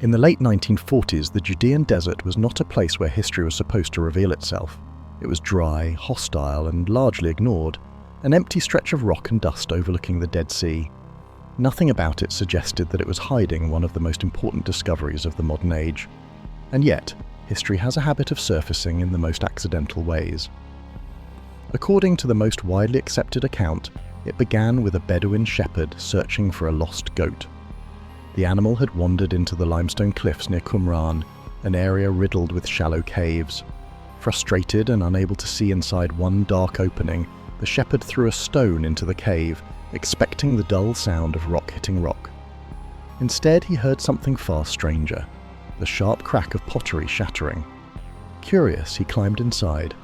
In the late 1940s, the Judean desert was not a place where history was supposed to reveal itself. It was dry, hostile, and largely ignored, an empty stretch of rock and dust overlooking the Dead Sea. Nothing about it suggested that it was hiding one of the most important discoveries of the modern age. And yet, history has a habit of surfacing in the most accidental ways. According to the most widely accepted account, it began with a Bedouin shepherd searching for a lost goat. The animal had wandered into the limestone cliffs near Qumran, an area riddled with shallow caves. Frustrated and unable to see inside one dark opening, the shepherd threw a stone into the cave, expecting the dull sound of rock hitting rock. Instead, he heard something far stranger, the sharp crack of pottery shattering. Curious, he climbed inside.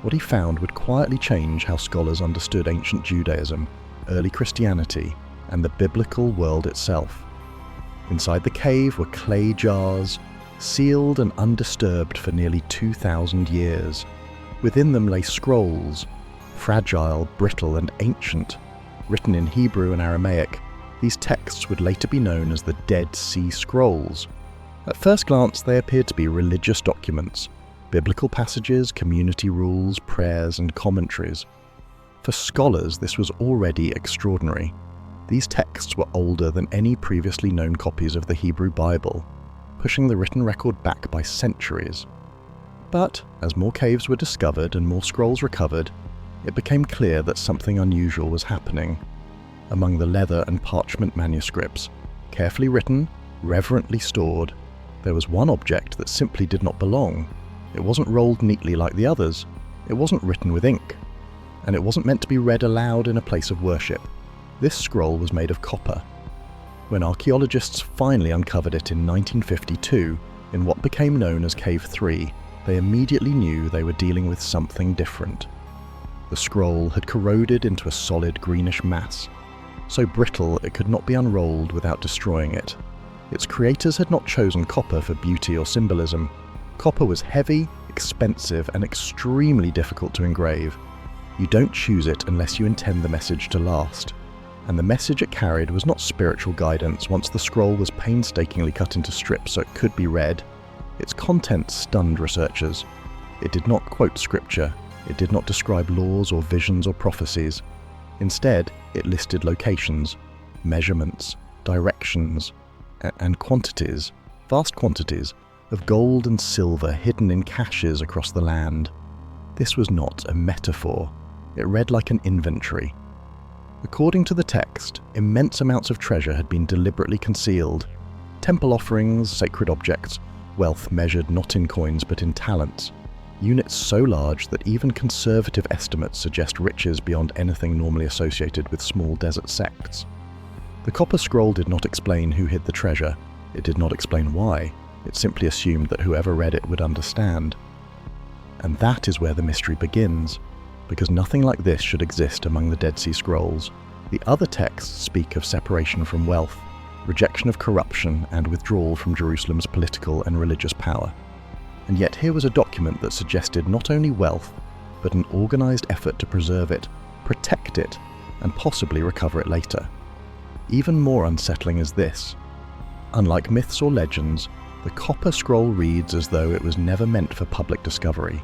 What he found would quietly change how scholars understood ancient Judaism, early Christianity, and the biblical world itself. Inside the cave were clay jars, sealed and undisturbed for nearly 2,000 years. Within them lay scrolls, fragile, brittle, and ancient. Written in Hebrew and Aramaic, these texts would later be known as the Dead Sea Scrolls. At first glance, they appeared to be religious documents, biblical passages, community rules, prayers, and commentaries. For scholars, this was already extraordinary. These texts were older than any previously known copies of the Hebrew Bible, pushing the written record back by centuries. But as more caves were discovered and more scrolls recovered, it became clear that something unusual was happening. Among the leather and parchment manuscripts, carefully written, reverently stored, there was one object that simply did not belong. It wasn't rolled neatly like the others, it wasn't written with ink, and it wasn't meant to be read aloud in a place of worship. This scroll was made of copper. When archaeologists finally uncovered it in 1952, in what became known as Cave 3, they immediately knew they were dealing with something different. The scroll had corroded into a solid greenish mass, so brittle it could not be unrolled without destroying it. Its creators had not chosen copper for beauty or symbolism. Copper was heavy, expensive, and extremely difficult to engrave. You don't choose it unless you intend the message to last. And the message it carried was not spiritual guidance once the scroll was painstakingly cut into strips so it could be read. Its content stunned researchers. It did not quote scripture, it did not describe laws or visions or prophecies. Instead, it listed locations, measurements, directions, and quantities, vast quantities, of gold and silver hidden in caches across the land. This was not a metaphor, it read like an inventory. According to the text, immense amounts of treasure had been deliberately concealed. Temple offerings, sacred objects, wealth measured not in coins but in talents. Units so large that even conservative estimates suggest riches beyond anything normally associated with small desert sects. The copper scroll did not explain who hid the treasure. It did not explain why. It simply assumed that whoever read it would understand. And that is where the mystery begins, because nothing like this should exist among the Dead Sea Scrolls. The other texts speak of separation from wealth, rejection of corruption, and withdrawal from Jerusalem's political and religious power. And yet here was a document that suggested not only wealth, but an organized effort to preserve it, protect it, and possibly recover it later. Even more unsettling is this. Unlike myths or legends, the copper scroll reads as though it was never meant for public discovery.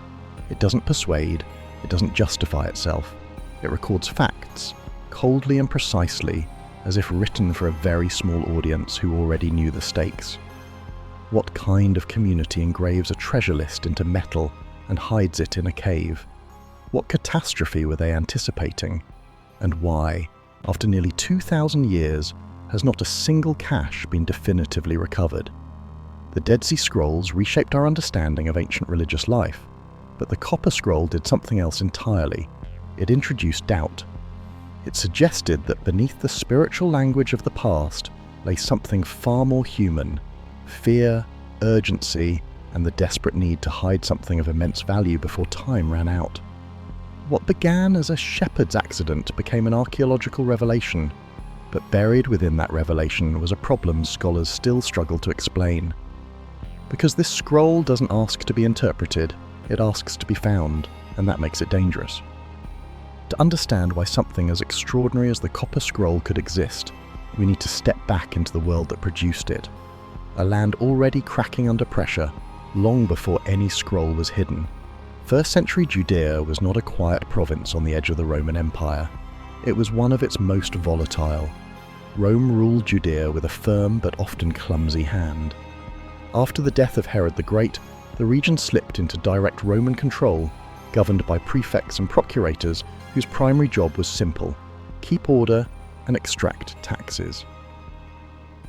It doesn't persuade, it doesn't justify itself. It records facts, coldly and precisely, as if written for a very small audience who already knew the stakes. What kind of community engraves a treasure list into metal and hides it in a cave? What catastrophe were they anticipating? And why, after nearly 2,000 years, has not a single cache been definitively recovered? The Dead Sea Scrolls reshaped our understanding of ancient religious life, but the copper scroll did something else entirely. It introduced doubt. It suggested that beneath the spiritual language of the past lay something far more human: fear, urgency, and the desperate need to hide something of immense value before time ran out. What began as a shepherd's accident became an archaeological revelation, but buried within that revelation was a problem scholars still struggle to explain. Because this scroll doesn't ask to be interpreted, it asks to be found, and that makes it dangerous. To understand why something as extraordinary as the copper scroll could exist, we need to step back into the world that produced it. a land already cracking under pressure long before any scroll was hidden. First-century Judea was not a quiet province on the edge of the Roman Empire. It was one of its most volatile. Rome ruled Judea with a firm but often clumsy hand. After the death of Herod the Great, the region slipped into direct Roman control, governed by prefects and procurators whose primary job was simple: keep order and extract taxes.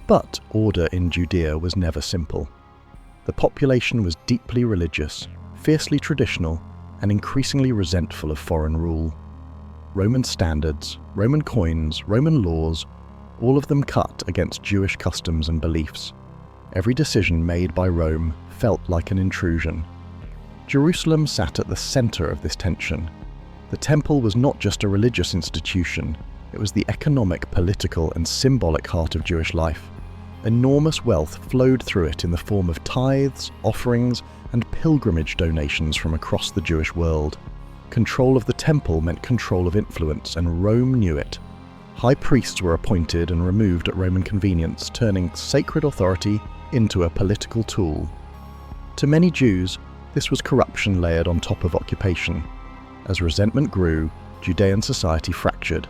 But order in Judea was never simple. The population was deeply religious, fiercely traditional, and increasingly resentful of foreign rule. Roman standards, Roman coins, Roman laws, all of them cut against Jewish customs and beliefs. Every decision made by Rome felt like an intrusion. Jerusalem sat at the center of this tension. The temple was not just a religious institution, it was the economic, political, and symbolic heart of Jewish life. Enormous wealth flowed through it in the form of tithes, offerings, and pilgrimage donations from across the Jewish world. Control of the temple meant control of influence, and Rome knew it. High priests were appointed and removed at Roman convenience, turning sacred authority into a political tool. To many Jews, this was corruption layered on top of occupation. As resentment grew, Judean society fractured.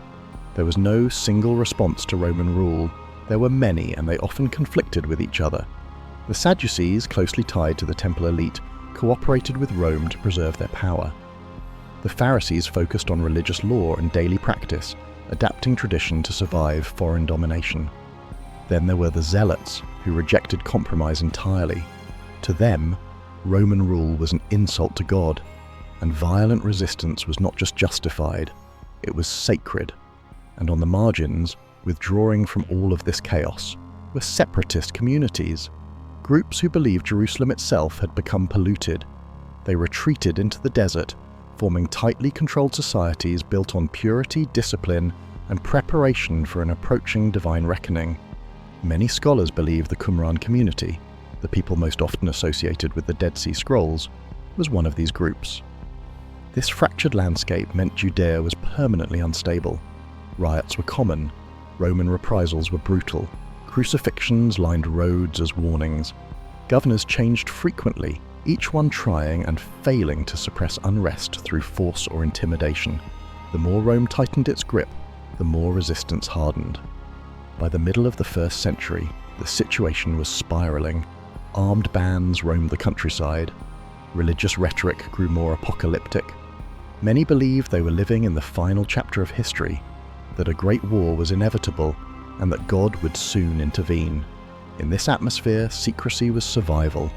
There was no single response to Roman rule. There were many, and they often conflicted with each other. The Sadducees, closely tied to the temple elite, cooperated with Rome to preserve their power. The Pharisees focused on religious law and daily practice, adapting tradition to survive foreign domination. Then there were the Zealots, who rejected compromise entirely. To them, Roman rule was an insult to God, and violent resistance was not just justified, it was sacred. And on the margins, withdrawing from all of this chaos, were separatist communities, groups who believed Jerusalem itself had become polluted. They retreated into the desert, forming tightly controlled societies built on purity, discipline, and preparation for an approaching divine reckoning. Many scholars believe the Qumran community, the people most often associated with the Dead Sea Scrolls, was one of these groups. This fractured landscape meant Judea was permanently unstable. Riots were common, Roman reprisals were brutal, crucifixions lined roads as warnings. Governors changed frequently, each one trying and failing to suppress unrest through force or intimidation. The more Rome tightened its grip, the more resistance hardened. By the middle of the 1st century, the situation was spiraling. Armed bands roamed the countryside. Religious rhetoric grew more apocalyptic. Many believed they were living in the final chapter of history, that a great war was inevitable, and that God would soon intervene. In this atmosphere, secrecy was survival.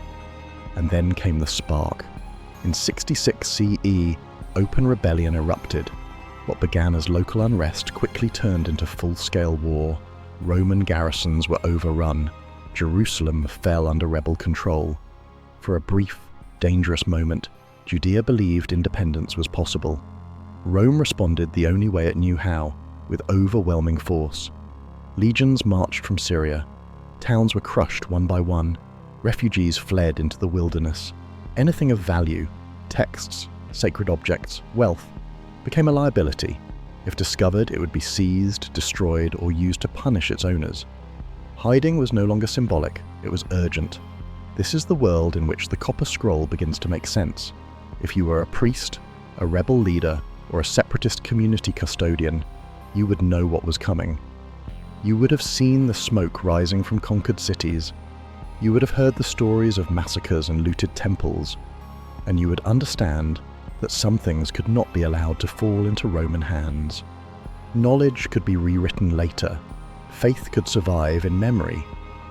And then came the spark. In 66 CE, open rebellion erupted. What began as local unrest quickly turned into full-scale war. Roman garrisons were overrun. Jerusalem fell under rebel control. For a brief, dangerous moment, Judea believed independence was possible. Rome responded the only way it knew how, with overwhelming force. Legions marched from Syria. Towns were crushed one by one. Refugees fled into the wilderness. Anything of value, texts, sacred objects, wealth, became a liability. If discovered, it would be seized, destroyed, or used to punish its owners. Hiding was no longer symbolic, it was urgent. This is the world in which the Copper Scroll begins to make sense. If you were a priest, a rebel leader, or a separatist community custodian, you would know what was coming. You would have seen the smoke rising from conquered cities. You would have heard the stories of massacres and looted temples, and you would understand that some things could not be allowed to fall into Roman hands. Knowledge could be rewritten later. Faith could survive in memory,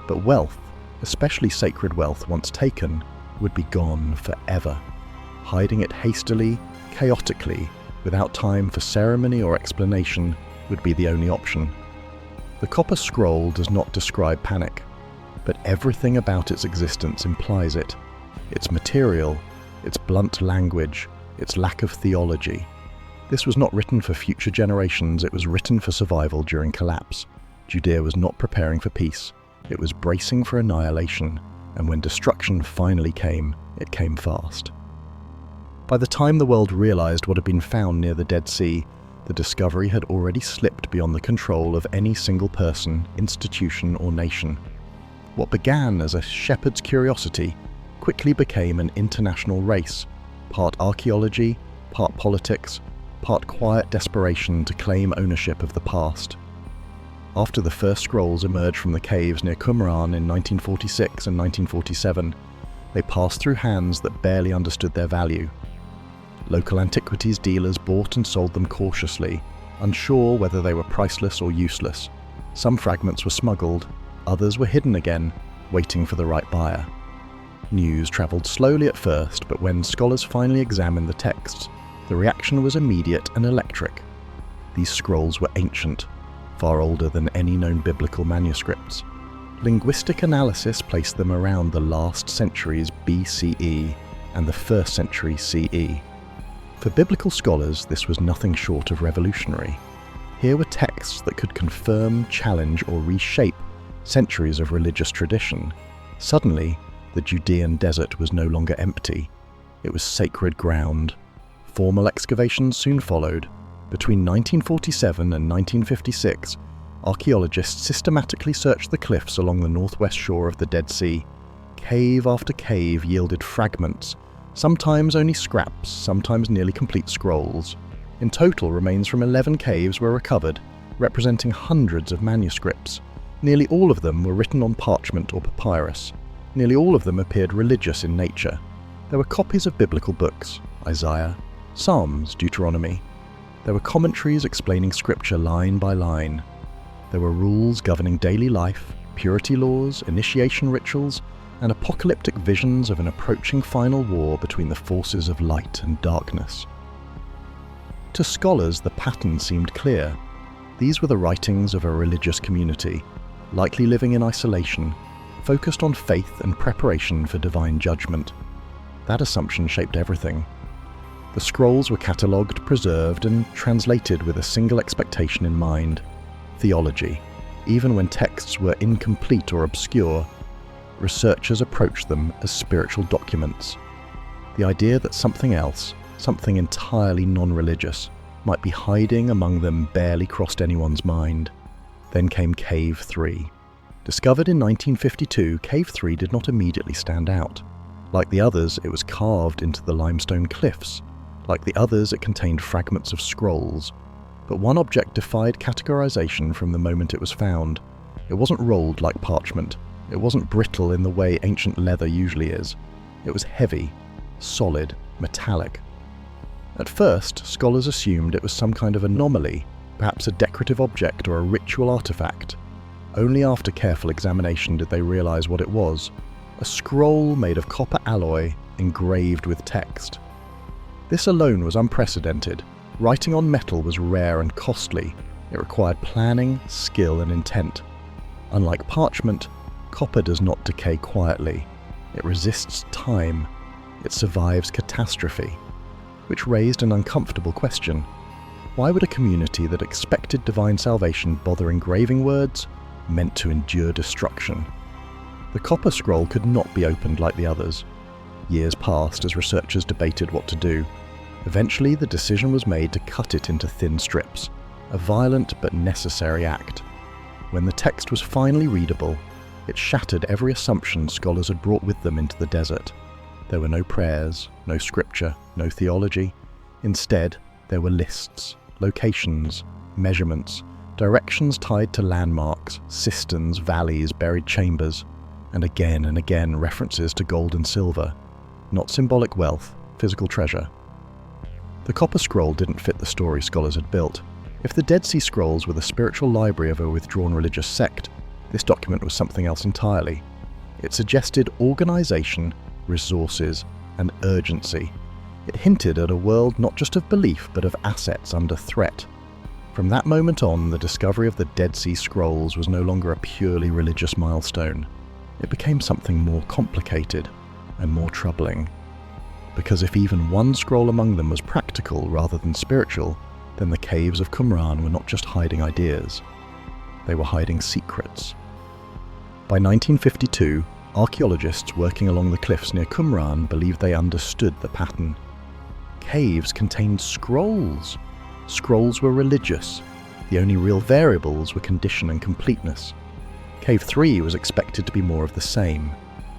but wealth, especially sacred wealth once taken, would be gone forever. Hiding it hastily, chaotically, without time for ceremony or explanation, would be the only option. The Copper Scroll does not describe panic, but everything about its existence implies it. Its material, its blunt language, its lack of theology. This was not written for future generations, it was written for survival during collapse. Judea was not preparing for peace, it was bracing for annihilation, and when destruction finally came, it came fast. By the time the world realized what had been found near the Dead Sea, the discovery had already slipped beyond the control of any single person, institution, or nation. What began as a shepherd's curiosity quickly became an international race, part archaeology, part politics, part quiet desperation to claim ownership of the past. After the first scrolls emerged from the caves near Qumran in 1946 and 1947, they passed through hands that barely understood their value. Local antiquities dealers bought and sold them cautiously, unsure whether they were priceless or useless. Some fragments were smuggled, others were hidden again, waiting for the right buyer. News travelled slowly at first, but when scholars finally examined the texts, the reaction was immediate and electric. These scrolls were ancient, far older than any known biblical manuscripts. Linguistic analysis placed them around the last centuries BCE and the 1st century CE. For biblical scholars, this was nothing short of revolutionary. Here were texts that could confirm, challenge, or reshape centuries of religious tradition. Suddenly, the Judean desert was no longer empty. It was sacred ground. Formal excavations soon followed. Between 1947 and 1956, archaeologists systematically searched the cliffs along the northwest shore of the Dead Sea. Cave after cave yielded fragments, sometimes only scraps, sometimes nearly complete scrolls. In total, remains from 11 caves were recovered, representing hundreds of manuscripts. Nearly all of them were written on parchment or papyrus. Nearly all of them appeared religious in nature. There were copies of biblical books, Isaiah, Psalms, Deuteronomy. There were commentaries explaining scripture line by line. There were rules governing daily life, purity laws, initiation rituals, and apocalyptic visions of an approaching final war between the forces of light and darkness. To scholars, the pattern seemed clear. These were the writings of a religious community, likely living in isolation, focused on faith and preparation for divine judgment. That assumption shaped everything. The scrolls were catalogued, preserved, and translated with a single expectation in mind: theology. Even when texts were incomplete or obscure, researchers approached them as spiritual documents. The idea that something else, something entirely non-religious, might be hiding among them barely crossed anyone's mind. Then came Cave 3. Discovered in 1952, Cave 3 did not immediately stand out. Like the others, it was carved into the limestone cliffs. Like the others, it contained fragments of scrolls. But one object defied categorization from the moment it was found. It wasn't rolled like parchment. It wasn't brittle in the way ancient leather usually is. It was heavy, solid, metallic. At first, scholars assumed it was some kind of anomaly, perhaps a decorative object or a ritual artifact. Only after careful examination did they realize what it was: a scroll made of copper alloy engraved with text. This alone was unprecedented. Writing on metal was rare and costly. It required planning, skill, and intent. Unlike parchment, copper does not decay quietly. It resists time. It survives catastrophe. Which raised an uncomfortable question. Why would a community that expected divine salvation bother engraving words meant to endure destruction? The copper scroll could not be opened like the others. Years passed as researchers debated what to do. Eventually, the decision was made to cut it into thin strips, a violent but necessary act. When the text was finally readable, it shattered every assumption scholars had brought with them into the desert. There were no prayers, no scripture, no theology. Instead, there were lists, locations, measurements, directions tied to landmarks, cisterns, valleys, buried chambers, and again references to gold and silver. Not symbolic wealth, physical treasure. The copper scroll didn't fit the story scholars had built. If the Dead Sea Scrolls were the spiritual library of a withdrawn religious sect, this document was something else entirely. It suggested organization, resources, and urgency. It hinted at a world not just of belief but of assets under threat. From that moment on, the discovery of the Dead Sea Scrolls was no longer a purely religious milestone. It became something more complicated and more troubling. Because if even one scroll among them was practical rather than spiritual, then the caves of Qumran were not just hiding ideas. They were hiding secrets. By 1952, archaeologists working along the cliffs near Qumran believed they understood the pattern. Caves contained scrolls. Scrolls were religious. The only real variables were condition and completeness. Cave 3 was expected to be more of the same,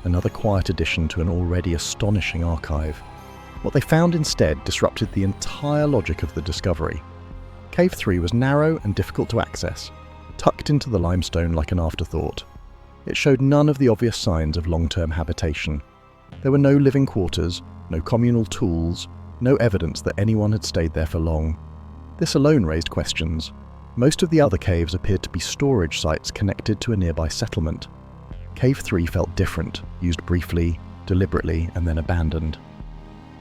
another quiet addition to an already astonishing archive. What they found instead disrupted the entire logic of the discovery. Cave 3 was narrow and difficult to access, tucked into the limestone like an afterthought. It showed none of the obvious signs of long-term habitation. There were no living quarters, no communal tools, no evidence that anyone had stayed there for long. This alone raised questions. Most of the other caves appeared to be storage sites connected to a nearby settlement. Cave 3 felt different, used briefly, deliberately, and then abandoned.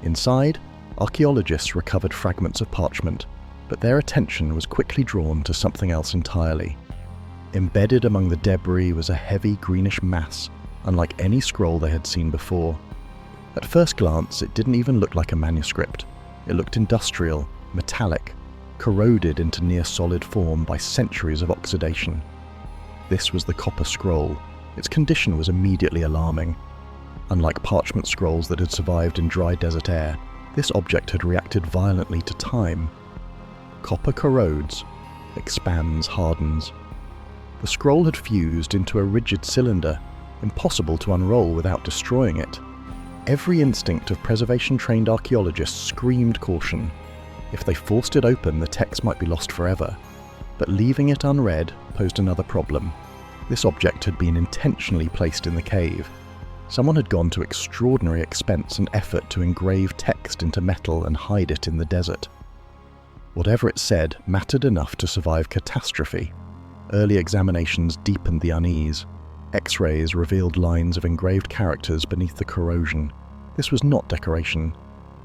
Inside, archaeologists recovered fragments of parchment, but their attention was quickly drawn to something else entirely. Embedded among the debris was a heavy greenish mass, unlike any scroll they had seen before. At first glance, it didn't even look like a manuscript. It looked industrial, metallic, corroded into near-solid form by centuries of oxidation. This was the copper scroll. Its condition was immediately alarming. Unlike parchment scrolls that had survived in dry desert air, this object had reacted violently to time. Copper corrodes, expands, hardens. The scroll had fused into a rigid cylinder, impossible to unroll without destroying it. Every instinct of preservation-trained archaeologists screamed caution. If they forced it open, the text might be lost forever. But leaving it unread posed another problem. This object had been intentionally placed in the cave. Someone had gone to extraordinary expense and effort to engrave text into metal and hide it in the desert. Whatever it said mattered enough to survive catastrophe. Early examinations deepened the unease. X-rays revealed lines of engraved characters beneath the corrosion. This was not decoration.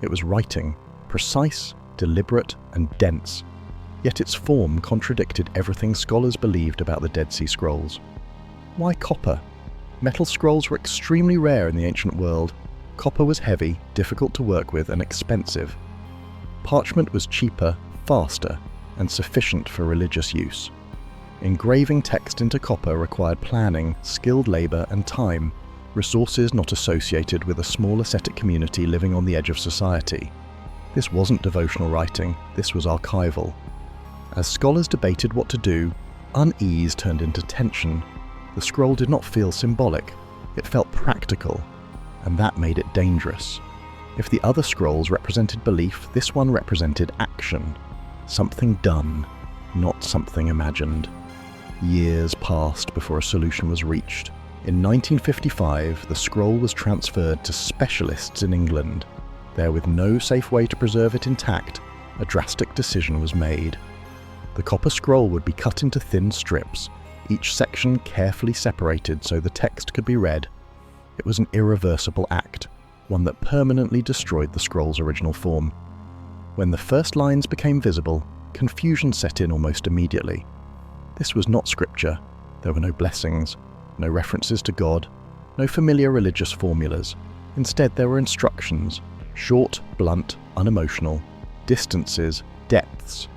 It was writing, precise, deliberate, and dense. Yet its form contradicted everything scholars believed about the Dead Sea Scrolls. Why copper? Metal scrolls were extremely rare in the ancient world. Copper was heavy, difficult to work with, and expensive. Parchment was cheaper, faster, and sufficient for religious use. Engraving text into copper required planning, skilled labor, and time, resources not associated with a small ascetic community living on the edge of society. This wasn't devotional writing, this was archival. As scholars debated what to do, unease turned into tension. The scroll did not feel symbolic, it felt practical, and that made it dangerous. If the other scrolls represented belief, this one represented action. Something done, not something imagined. Years passed before a solution was reached. In 1955, the scroll was transferred to specialists in England. There, with no safe way to preserve it intact, a drastic decision was made. The copper scroll would be cut into thin strips, each section carefully separated so the text could be read. It was an irreversible act, one that permanently destroyed the scroll's original form. When the first lines became visible, confusion set in almost immediately. This was not scripture. There were no blessings, no references to God, no familiar religious formulas. Instead, there were instructions, short, blunt, unemotional, distances, depths,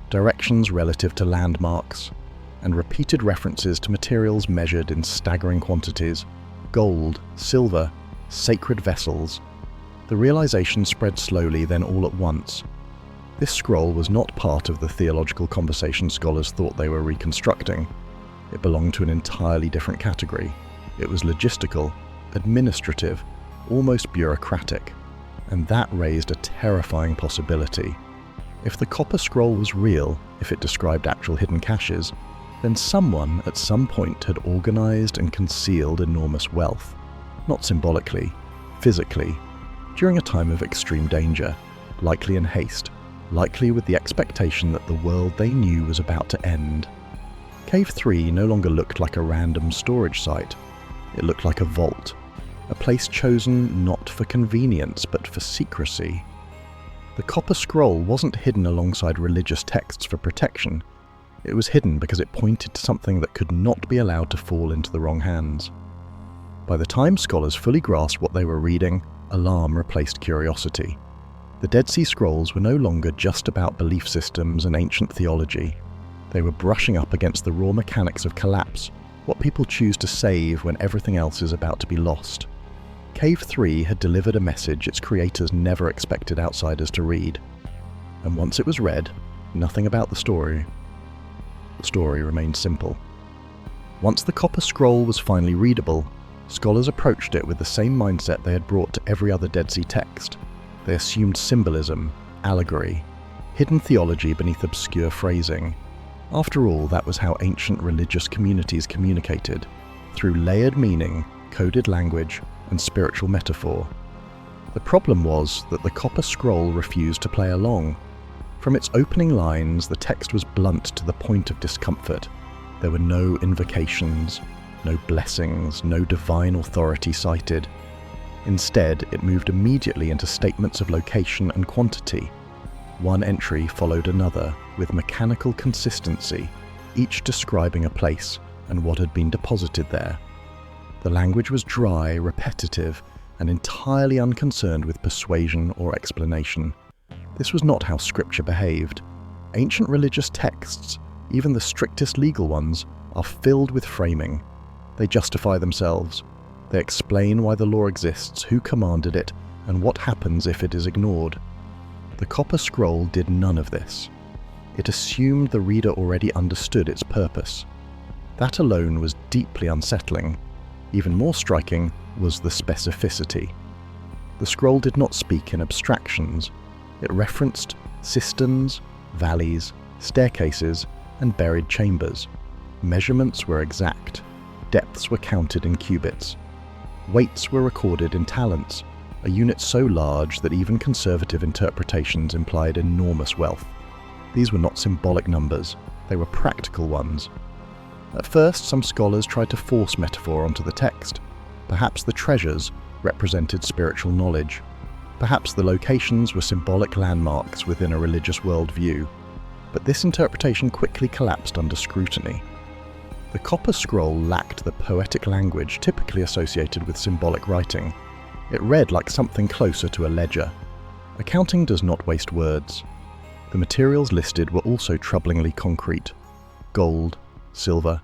directions relative to landmarks, and repeated references to materials measured in staggering quantities: gold, silver, sacred vessels. The realization spread slowly, then all at once. This scroll was not part of the theological conversation scholars thought they were reconstructing. It belonged to an entirely different category. It was logistical, administrative, almost bureaucratic, and that raised a terrifying possibility. If the copper scroll was real, if it described actual hidden caches, then someone at some point had organized and concealed enormous wealth. Not symbolically, physically, during a time of extreme danger, likely in haste, likely with the expectation that the world they knew was about to end. Cave 3 no longer looked like a random storage site. It looked like a vault, a place chosen not for convenience but for secrecy. The copper scroll wasn't hidden alongside religious texts for protection. It was hidden because it pointed to something that could not be allowed to fall into the wrong hands. By the time scholars fully grasped what they were reading, alarm replaced curiosity. The Dead Sea Scrolls were no longer just about belief systems and ancient theology. They were brushing up against the raw mechanics of collapse, what people choose to save when everything else is about to be lost. Cave 3 had delivered a message its creators never expected outsiders to read. And once it was read, nothing about the story remained simple. Once the copper scroll was finally readable, scholars approached it with the same mindset they had brought to every other Dead Sea text. They assumed symbolism, allegory, hidden theology beneath obscure phrasing. After all, that was how ancient religious communities communicated, through layered meaning, coded language, and spiritual metaphor. The problem was that the copper scroll refused to play along. From its opening lines, the text was blunt to the point of discomfort. There were no invocations, no blessings, no divine authority cited. Instead, it moved immediately into statements of location and quantity. One entry followed another, with mechanical consistency, each describing a place and what had been deposited there. The language was dry, repetitive, and entirely unconcerned with persuasion or explanation. This was not how scripture behaved. Ancient religious texts, even the strictest legal ones, are filled with framing. They justify themselves. They explain why the law exists, who commanded it, and what happens if it is ignored. The copper scroll did none of this. It assumed the reader already understood its purpose. That alone was deeply unsettling. Even more striking was the specificity. The scroll did not speak in abstractions. It referenced cisterns, valleys, staircases, and buried chambers. Measurements were exact. Depths were counted in cubits. Weights were recorded in talents, a unit so large that even conservative interpretations implied enormous wealth. These were not symbolic numbers, they were practical ones. At first, some scholars tried to force metaphor onto the text. Perhaps the treasures represented spiritual knowledge. Perhaps the locations were symbolic landmarks within a religious worldview. But this interpretation quickly collapsed under scrutiny. The copper scroll lacked the poetic language typically associated with symbolic writing. It read like something closer to a ledger. Accounting does not waste words. The materials listed were also troublingly concrete. Gold, silver,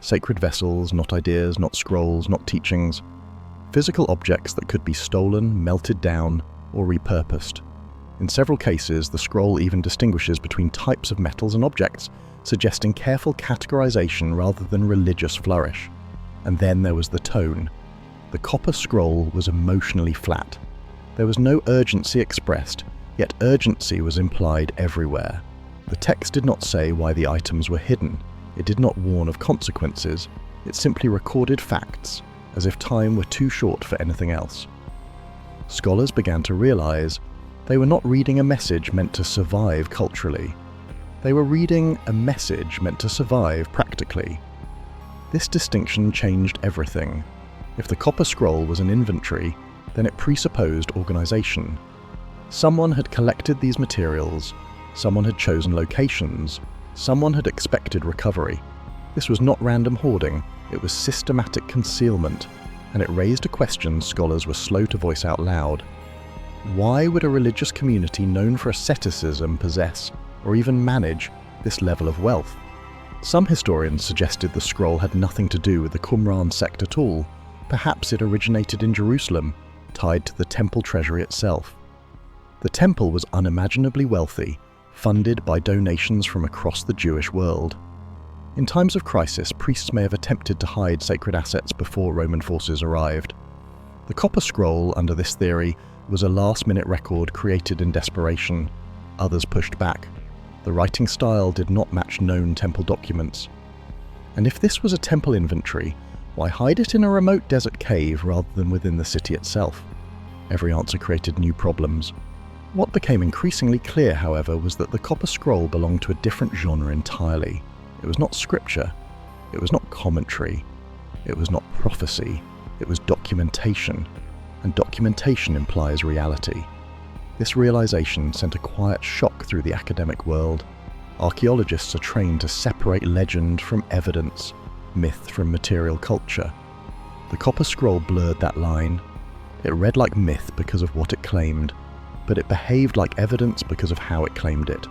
sacred vessels, not ideas, not scrolls, not teachings. Physical objects that could be stolen, melted down, or repurposed. In several cases, the scroll even distinguishes between types of metals and objects, suggesting careful categorization rather than religious flourish. And then there was the tone. The copper scroll was emotionally flat. There was no urgency expressed, yet urgency was implied everywhere. The text did not say why the items were hidden. It did not warn of consequences. It simply recorded facts, as if time were too short for anything else. Scholars began to realize they were not reading a message meant to survive culturally. They were reading a message meant to survive practically. This distinction changed everything. If the copper scroll was an inventory, then it presupposed organization. Someone had collected these materials, someone had chosen locations, someone had expected recovery. This was not random hoarding, it was systematic concealment, and it raised a question scholars were slow to voice out loud. Why would a religious community known for asceticism possess, or even manage, this level of wealth? Some historians suggested the scroll had nothing to do with the Qumran sect at all. Perhaps it originated in Jerusalem, tied to the temple treasury itself. The temple was unimaginably wealthy, funded by donations from across the Jewish world. In times of crisis, priests may have attempted to hide sacred assets before Roman forces arrived. The copper scroll, under this theory, was a last-minute record created in desperation. Others pushed back. The writing style did not match known temple documents. And if this was a temple inventory, why hide it in a remote desert cave rather than within the city itself? Every answer created new problems. What became increasingly clear, however, was that the copper scroll belonged to a different genre entirely. It was not scripture. It was not commentary. It was not prophecy. It was documentation. And documentation implies reality. This realization sent a quiet shock through the academic world. Archaeologists are trained to separate legend from evidence, myth from material culture. The copper scroll blurred that line. It read like myth because of what it claimed, but it behaved like evidence because of how it claimed it.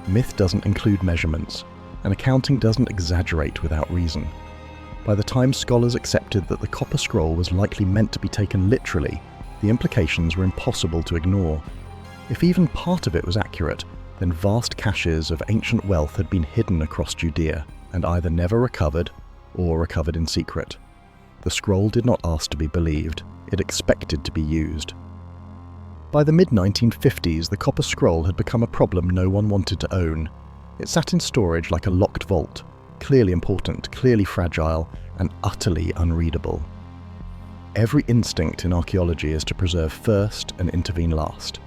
Myth doesn't include measurements, and accounting doesn't exaggerate without reason. By the time scholars accepted that the copper scroll was likely meant to be taken literally, the implications were impossible to ignore. If even part of it was accurate, then vast caches of ancient wealth had been hidden across Judea, and either never recovered or recovered in secret. The scroll did not ask to be believed, it expected to be used. By the mid-1950s, the copper scroll had become a problem no one wanted to own. It sat in storage like a locked vault, clearly important, clearly fragile, and utterly unreadable. Every instinct in archaeology is to preserve first and intervene last.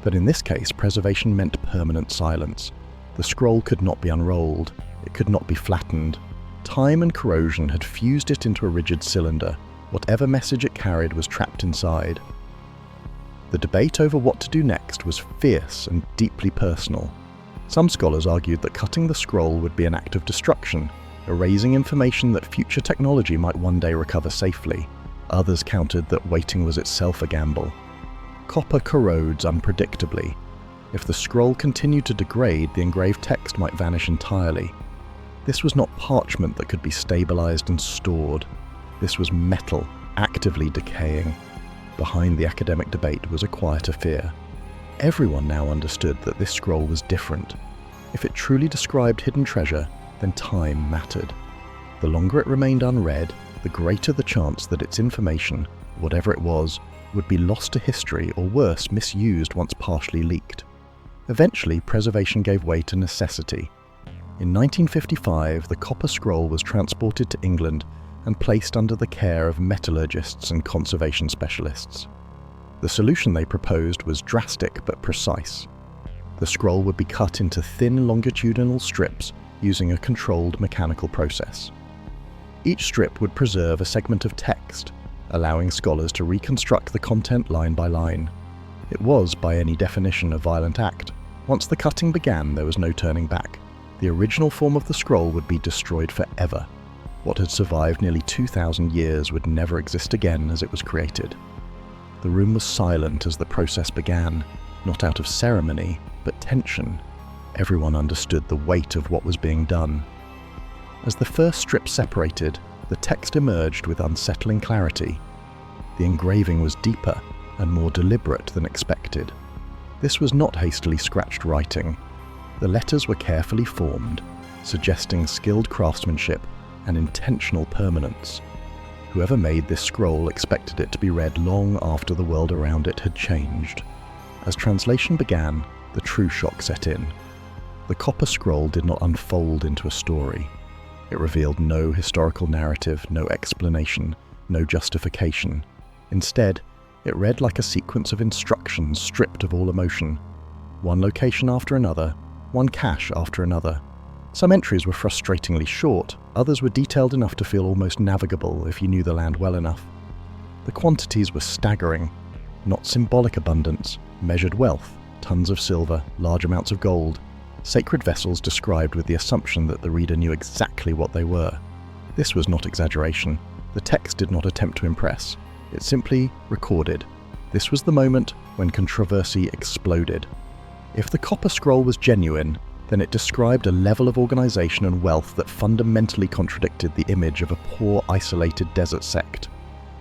But in this case, preservation meant permanent silence. The scroll could not be unrolled, it could not be flattened. Time and corrosion had fused it into a rigid cylinder. Whatever message it carried was trapped inside. The debate over what to do next was fierce and deeply personal. Some scholars argued that cutting the scroll would be an act of destruction, erasing information that future technology might one day recover safely. Others countered that waiting was itself a gamble. Copper corrodes unpredictably. If the scroll continued to degrade, the engraved text might vanish entirely. This was not parchment that could be stabilized and stored. This was metal, actively decaying. Behind the academic debate was a quieter fear. Everyone now understood that this scroll was different. If it truly described hidden treasure, then time mattered. The longer it remained unread, the greater the chance that its information, whatever it was, would be lost to history or worse, misused once partially leaked. Eventually, preservation gave way to necessity. In 1955, the copper scroll was transported to England and placed under the care of metallurgists and conservation specialists. The solution they proposed was drastic but precise. The scroll would be cut into thin longitudinal strips using a controlled mechanical process. Each strip would preserve a segment of text, allowing scholars to reconstruct the content line by line. It was, by any definition, a violent act. Once the cutting began, there was no turning back. The original form of the scroll would be destroyed forever. What had survived nearly 2,000 years would never exist again as it was created. The room was silent as the process began, not out of ceremony, but tension. Everyone understood the weight of what was being done. As the first strip separated, the text emerged with unsettling clarity. The engraving was deeper and more deliberate than expected. This was not hastily scratched writing. The letters were carefully formed, suggesting skilled craftsmanship and intentional permanence. Whoever made this scroll expected it to be read long after the world around it had changed. As translation began, the true shock set in. The copper scroll did not unfold into a story. It revealed no historical narrative, no explanation, no justification. Instead, it read like a sequence of instructions stripped of all emotion. One location after another, one cache after another. Some entries were frustratingly short, others were detailed enough to feel almost navigable if you knew the land well enough. The quantities were staggering, not symbolic abundance, measured wealth, tons of silver, large amounts of gold, sacred vessels described with the assumption that the reader knew exactly what they were. This was not exaggeration. The text did not attempt to impress. It simply recorded. This was the moment when controversy exploded. If the copper scroll was genuine, then it described a level of organization and wealth that fundamentally contradicted the image of a poor, isolated desert sect.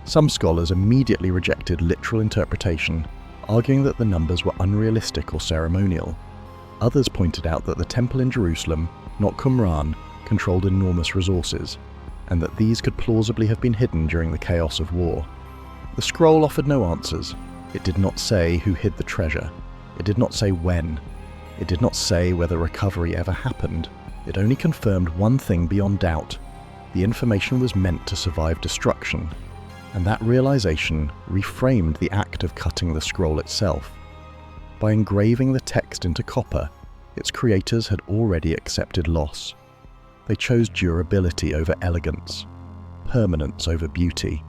Some scholars immediately rejected literal interpretation, arguing that the numbers were unrealistic or ceremonial. Others pointed out that the temple in Jerusalem, not Qumran, controlled enormous resources, and that these could plausibly have been hidden during the chaos of war. The scroll offered no answers. It did not say who hid the treasure. It did not say when. It did not say whether recovery ever happened. It only confirmed one thing beyond doubt. The information was meant to survive destruction, and that realization reframed the act of cutting the scroll itself. By engraving the text into copper, its creators had already accepted loss. They chose durability over elegance, permanence over beauty.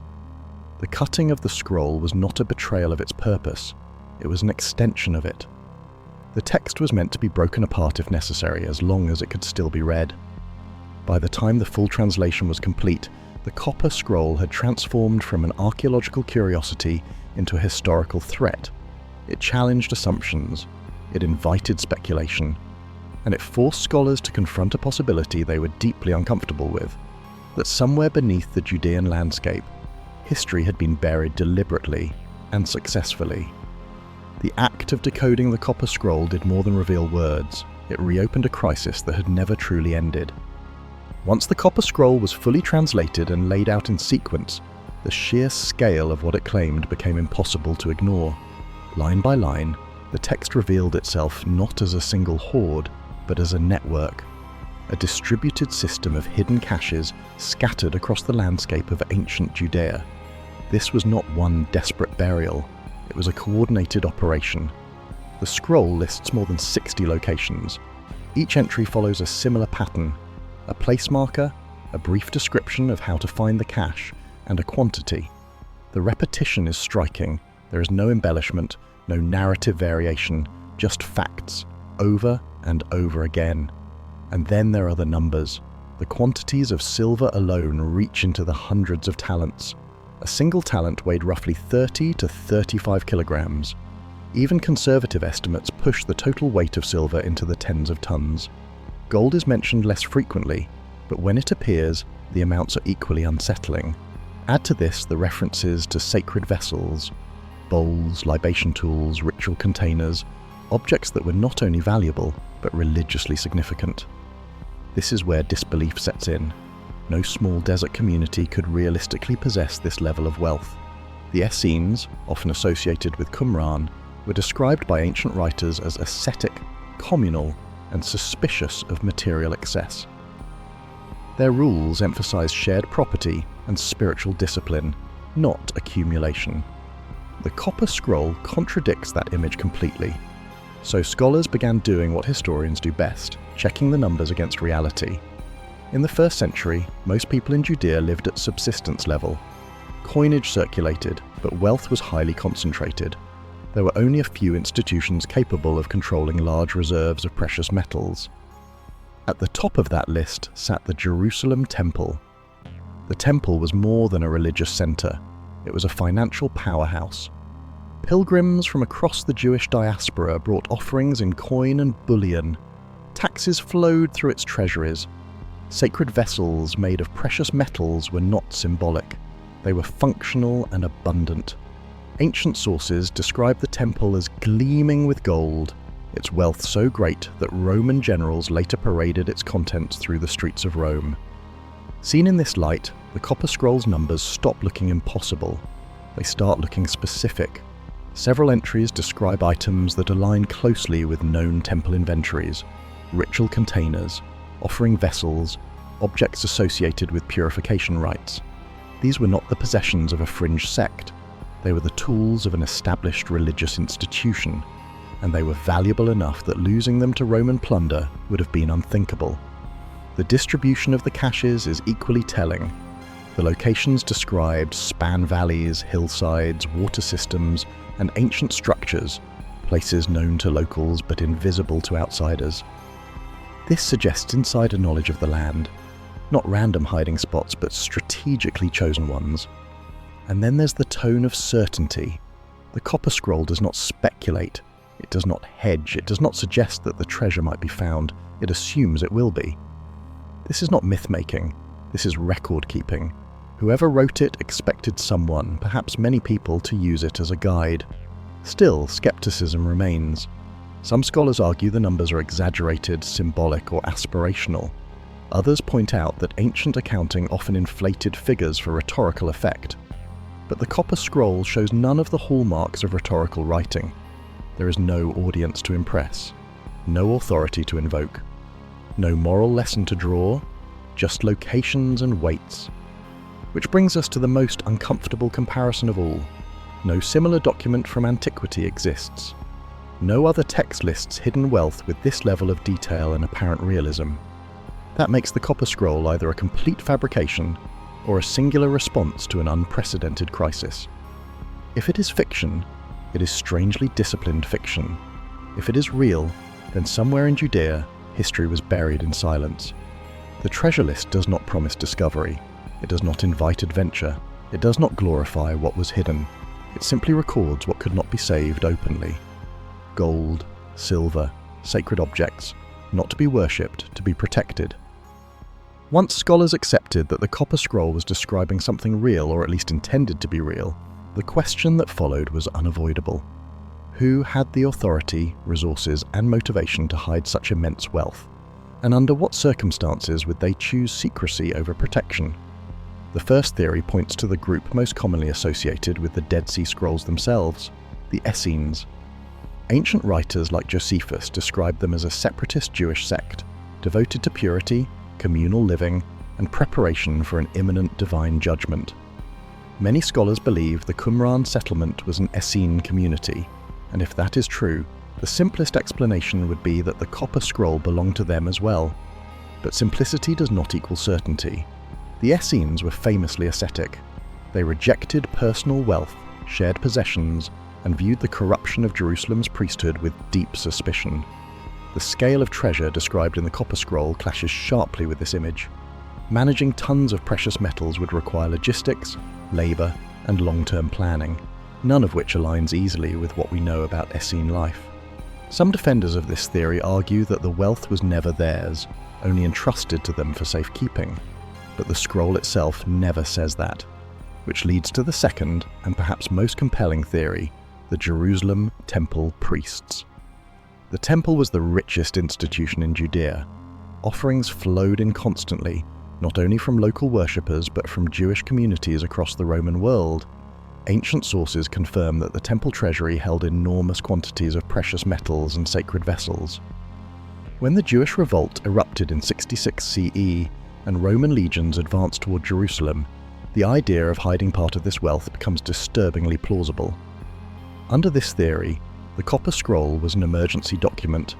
The cutting of the scroll was not a betrayal of its purpose, it was an extension of it. The text was meant to be broken apart if necessary, as long as it could still be read. By the time the full translation was complete, the copper scroll had transformed from an archaeological curiosity into a historical threat. It challenged assumptions, it invited speculation, and it forced scholars to confront a possibility they were deeply uncomfortable with, that somewhere beneath the Judean landscape, history had been buried deliberately and successfully. The act of decoding the copper scroll did more than reveal words. It reopened a crisis that had never truly ended. Once the Copper Scroll was fully translated and laid out in sequence, the sheer scale of what it claimed became impossible to ignore. Line by line, the text revealed itself not as a single hoard, but as a network, a distributed system of hidden caches scattered across the landscape of ancient Judea. This was not one desperate burial, it was a coordinated operation. The scroll lists more than 60 locations. Each entry follows a similar pattern: a place marker, a brief description of how to find the cache, and a quantity. The repetition is striking. There is no embellishment, no narrative variation, just facts, over and over again. And then there are the numbers. The quantities of silver alone reach into the hundreds of talents. A single talent weighed roughly 30 to 35 kilograms. Even conservative estimates push the total weight of silver into the tens of tons. Gold is mentioned less frequently, but when it appears, the amounts are equally unsettling. Add to this the references to sacred vessels, bowls, libation tools, ritual containers, objects that were not only valuable, but religiously significant. This is where disbelief sets in. No small desert community could realistically possess this level of wealth. The Essenes, often associated with Qumran, were described by ancient writers as ascetic, communal, and suspicious of material excess. Their rules emphasize shared property and spiritual discipline, not accumulation. The Copper Scroll contradicts that image completely. So scholars began doing what historians do best, checking the numbers against reality. In the 1st century, most people in Judea lived at subsistence level. Coinage circulated, but wealth was highly concentrated. There were only a few institutions capable of controlling large reserves of precious metals. At the top of that list sat the Jerusalem Temple. The temple was more than a religious center. It was a financial powerhouse. Pilgrims from across the Jewish diaspora brought offerings in coin and bullion. Taxes flowed through its treasuries. Sacred vessels made of precious metals were not symbolic. They were functional and abundant. Ancient sources describe the temple as gleaming with gold, its wealth so great that Roman generals later paraded its contents through the streets of Rome. Seen in this light, the Copper Scroll's numbers stop looking impossible. They start looking specific. Several entries describe items that align closely with known temple inventories: ritual containers, offering vessels, objects associated with purification rites. These were not the possessions of a fringe sect. They were the tools of an established religious institution, and they were valuable enough that losing them to Roman plunder would have been unthinkable. The distribution of the caches is equally telling. The locations described span valleys, hillsides, water systems, and ancient structures, places known to locals but invisible to outsiders. This suggests insider knowledge of the land, not random hiding spots but strategically chosen ones. And then there's the tone of certainty. The Copper Scroll does not speculate, it does not hedge, it does not suggest that the treasure might be found, it assumes it will be. This is not myth-making, this is record-keeping. Whoever wrote it expected someone, perhaps many people, to use it as a guide. Still, skepticism remains. Some scholars argue the numbers are exaggerated, symbolic, or aspirational. Others point out that ancient accounting often inflated figures for rhetorical effect. But the Copper Scroll shows none of the hallmarks of rhetorical writing. There is no audience to impress, no authority to invoke, no moral lesson to draw, just locations and weights. Which brings us to the most uncomfortable comparison of all. No similar document from antiquity exists. No other text lists hidden wealth with this level of detail and apparent realism. That makes the Copper Scroll either a complete fabrication or a singular response to an unprecedented crisis. If it is fiction, it is strangely disciplined fiction. If it is real, then somewhere in Judea, history was buried in silence. The treasure list does not promise discovery. It does not invite adventure. It does not glorify what was hidden. It simply records what could not be saved openly. Gold, silver, sacred objects, not to be worshipped, to be protected. Once scholars accepted that the Copper Scroll was describing something real, or at least intended to be real, the question that followed was unavoidable. Who had the authority, resources, and motivation to hide such immense wealth? And under what circumstances would they choose secrecy over protection? The first theory points to the group most commonly associated with the Dead Sea Scrolls themselves, the Essenes. Ancient writers like Josephus described them as a separatist Jewish sect, devoted to purity, communal living, and preparation for an imminent divine judgment. Many scholars believe the Qumran settlement was an Essene community, and if that is true, the simplest explanation would be that the Copper Scroll belonged to them as well. But simplicity does not equal certainty. The Essenes were famously ascetic. They rejected personal wealth, shared possessions, and viewed the corruption of Jerusalem's priesthood with deep suspicion. The scale of treasure described in the Copper Scroll clashes sharply with this image. Managing tons of precious metals would require logistics, labour, and long-term planning, none of which aligns easily with what we know about Essene life. Some defenders of this theory argue that the wealth was never theirs, only entrusted to them for safekeeping, but the scroll itself never says that, which leads to the second, and perhaps most compelling theory, the Jerusalem temple priests. The temple was the richest institution in Judea. Offerings flowed in constantly, not only from local worshippers but from Jewish communities across the Roman world. Ancient sources confirm that the temple treasury held enormous quantities of precious metals and sacred vessels. When the Jewish revolt erupted in 66 CE and Roman legions advanced toward Jerusalem, the idea of hiding part of this wealth becomes disturbingly plausible. Under this theory, the Copper Scroll was an emergency document,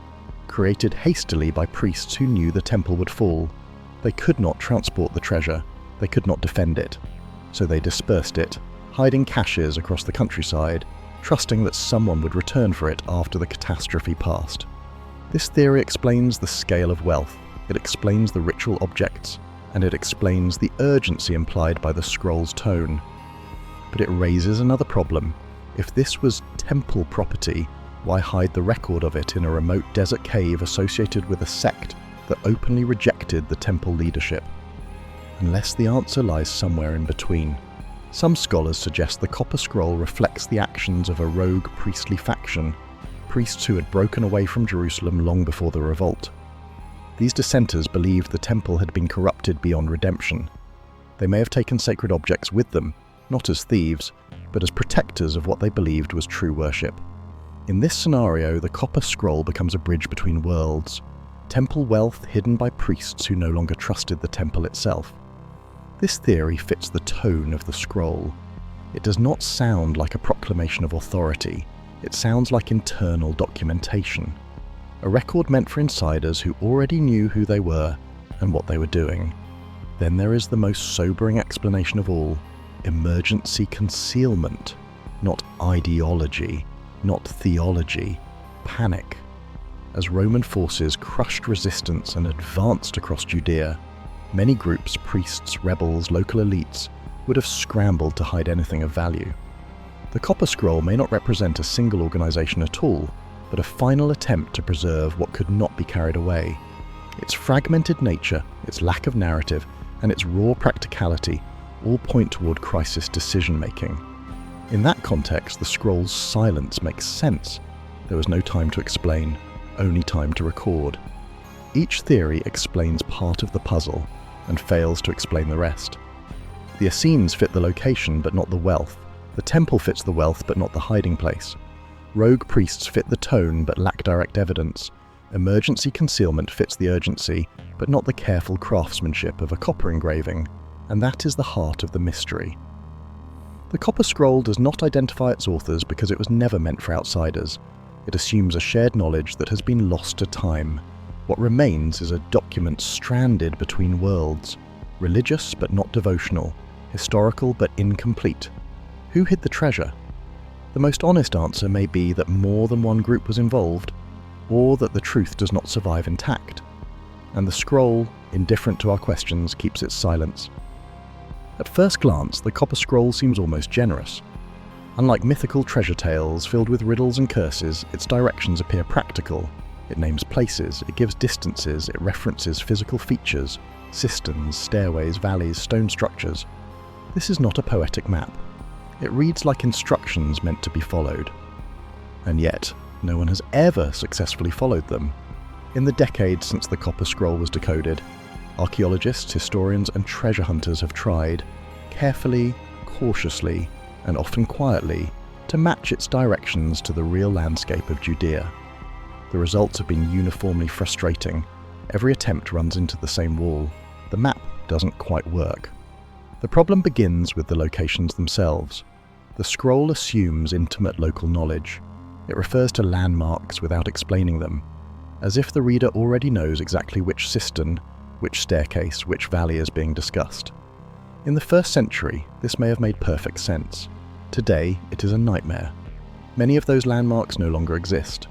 created hastily by priests who knew the temple would fall. They could not transport the treasure, they could not defend it, so they dispersed it, hiding caches across the countryside, trusting that someone would return for it after the catastrophe passed. This theory explains the scale of wealth, it explains the ritual objects, and it explains the urgency implied by the scroll's tone. But it raises another problem. If this was temple property, why hide the record of it in a remote desert cave associated with a sect that openly rejected the temple leadership? Unless the answer lies somewhere in between. Some scholars suggest the Copper Scroll reflects the actions of a rogue priestly faction, priests who had broken away from Jerusalem long before the revolt. These dissenters believed the temple had been corrupted beyond redemption. They may have taken sacred objects with them, not as thieves, but as protectors of what they believed was true worship. In this scenario, the Copper Scroll becomes a bridge between worlds, temple wealth hidden by priests who no longer trusted the temple itself. This theory fits the tone of the scroll. It does not sound like a proclamation of authority, it sounds like internal documentation. A record meant for insiders who already knew who they were and what they were doing. Then there is the most sobering explanation of all: emergency concealment, not ideology, not theology, panic. As Roman forces crushed resistance and advanced across Judea, many groups, priests, rebels, local elites, would have scrambled to hide anything of value. The Copper Scroll may not represent a single organization at all, but a final attempt to preserve what could not be carried away. Its fragmented nature, its lack of narrative, and its raw practicality all point toward crisis decision-making. In that context, the scroll's silence makes sense. There was no time to explain, only time to record. Each theory explains part of the puzzle and fails to explain the rest. The Essenes fit the location but not the wealth. The temple fits the wealth but not the hiding place. Rogue priests fit the tone but lack direct evidence. Emergency concealment fits the urgency but not the careful craftsmanship of a copper engraving. And that is the heart of the mystery. The Copper Scroll does not identify its authors because it was never meant for outsiders. It assumes a shared knowledge that has been lost to time. What remains is a document stranded between worlds, religious but not devotional, historical but incomplete. Who hid the treasure? The most honest answer may be that more than one group was involved, or that the truth does not survive intact. And the scroll, indifferent to our questions, keeps its silence. At first glance, the Copper Scroll seems almost generous. Unlike mythical treasure tales filled with riddles and curses, its directions appear practical. It names places, it gives distances, it references physical features, cisterns, stairways, valleys, stone structures. This is not a poetic map. It reads like instructions meant to be followed. And yet, no one has ever successfully followed them. In the decades since the Copper Scroll was decoded, archaeologists, historians, and treasure hunters have tried, carefully, cautiously, and often quietly, to match its directions to the real landscape of Judea. The results have been uniformly frustrating. Every attempt runs into the same wall. The map doesn't quite work. The problem begins with the locations themselves. The scroll assumes intimate local knowledge. It refers to landmarks without explaining them, as if the reader already knows exactly which cistern, which staircase, which valley is being discussed. In the 1st century, this may have made perfect sense. Today, it is a nightmare. Many of those landmarks no longer exist.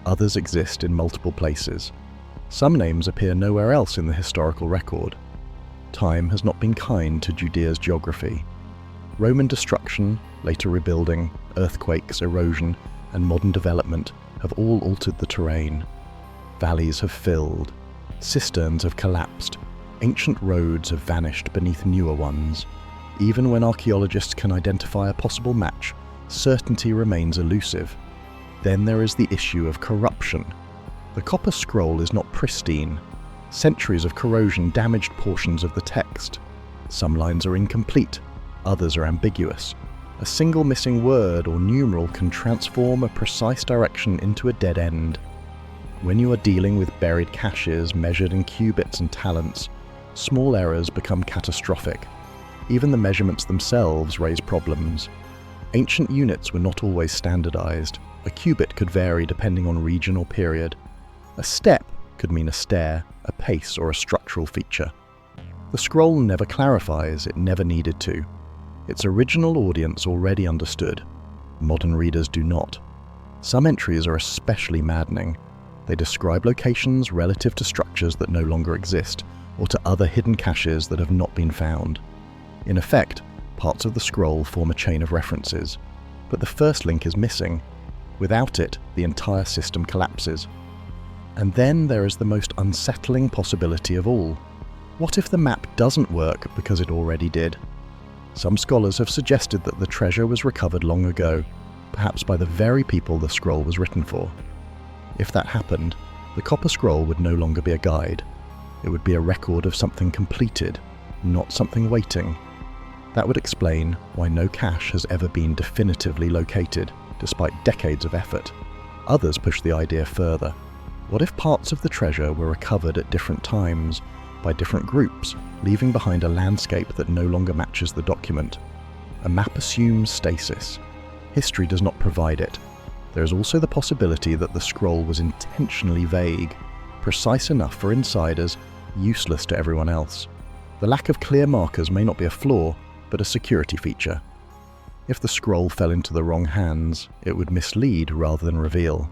Others exist in multiple places. Some names appear nowhere else in the historical record. Time has not been kind to Judea's geography. Roman destruction, later rebuilding, earthquakes, erosion, and modern development have all altered the terrain. Valleys have filled, cisterns have collapsed, ancient roads have vanished beneath newer ones. Even when archaeologists can identify a possible match, certainty remains elusive. Then there is the issue of corruption. The Copper Scroll is not pristine. Centuries of corrosion damaged portions of the text. Some lines are incomplete, others are ambiguous. A single missing word or numeral can transform a precise direction into a dead end. When you are dealing with buried caches measured in cubits and talents, small errors become catastrophic. Even the measurements themselves raise problems. Ancient units were not always standardized. A cubit could vary depending on region or period. A step could mean a stair, a pace, or a structural feature. The scroll never clarifies, it never needed to. Its original audience already understood. Modern readers do not. Some entries are especially maddening. They describe locations relative to structures that no longer exist, or to other hidden caches that have not been found. In effect, parts of the scroll form a chain of references, but the first link is missing. Without it, the entire system collapses. And then there is the most unsettling possibility of all. What if the map doesn't work because it already did? Some scholars have suggested that the treasure was recovered long ago, perhaps by the very people the scroll was written for. If that happened, the Copper Scroll would no longer be a guide. It would be a record of something completed, not something waiting. That would explain why no cache has ever been definitively located, despite decades of effort. Others push the idea further. What if parts of the treasure were recovered at different times, by different groups, leaving behind a landscape that no longer matches the document? A map assumes stasis. History does not provide it. There is also the possibility that the scroll was intentionally vague, precise enough for insiders, useless to everyone else. The lack of clear markers may not be a flaw, but a security feature. If the scroll fell into the wrong hands, it would mislead rather than reveal.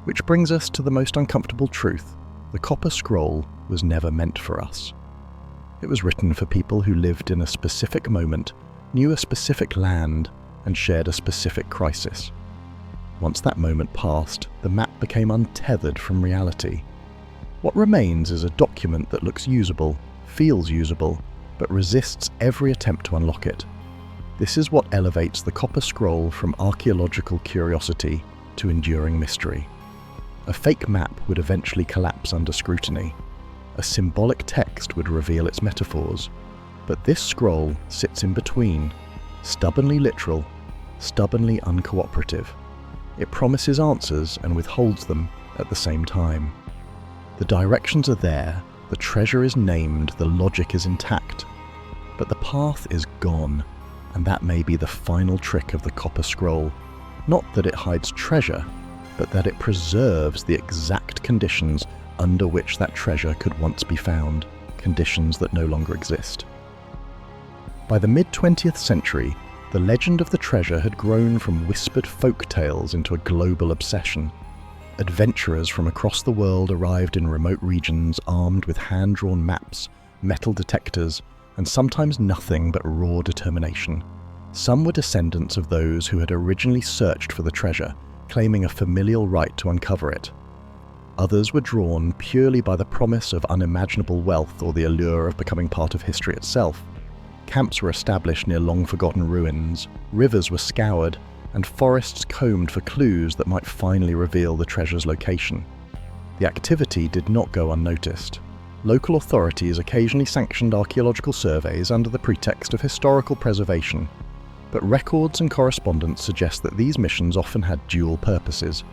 Which brings us to the most uncomfortable truth. The Copper Scroll was never meant for us. It was written for people who lived in a specific moment, knew a specific land, and shared a specific crisis. Once that moment passed, the map became untethered from reality. What remains is a document that looks usable, feels usable, but resists every attempt to unlock it. This is what elevates the Copper Scroll from archaeological curiosity to enduring mystery. A fake map would eventually collapse under scrutiny. A symbolic text would reveal its metaphors. But this scroll sits in between, stubbornly literal, stubbornly uncooperative. It promises answers and withholds them at the same time. The directions are there, the treasure is named, the logic is intact. But the path is gone, and that may be the final trick of the Copper Scroll. Not that it hides treasure, but that it preserves the exact conditions under which that treasure could once be found, conditions that no longer exist. By the mid-20th century, the legend of the treasure had grown from whispered folk tales into a global obsession. Adventurers from across the world arrived in remote regions armed with hand-drawn maps, metal detectors, and sometimes nothing but raw determination. Some were descendants of those who had originally searched for the treasure, claiming a familial right to uncover it. Others were drawn purely by the promise of unimaginable wealth or the allure of becoming part of history itself. Camps were established near long-forgotten ruins, rivers were scoured, and forests combed for clues that might finally reveal the treasure's location. The activity did not go unnoticed. Local authorities occasionally sanctioned archaeological surveys under the pretext of historical preservation, but records and correspondence suggest that these missions often had dual purposes: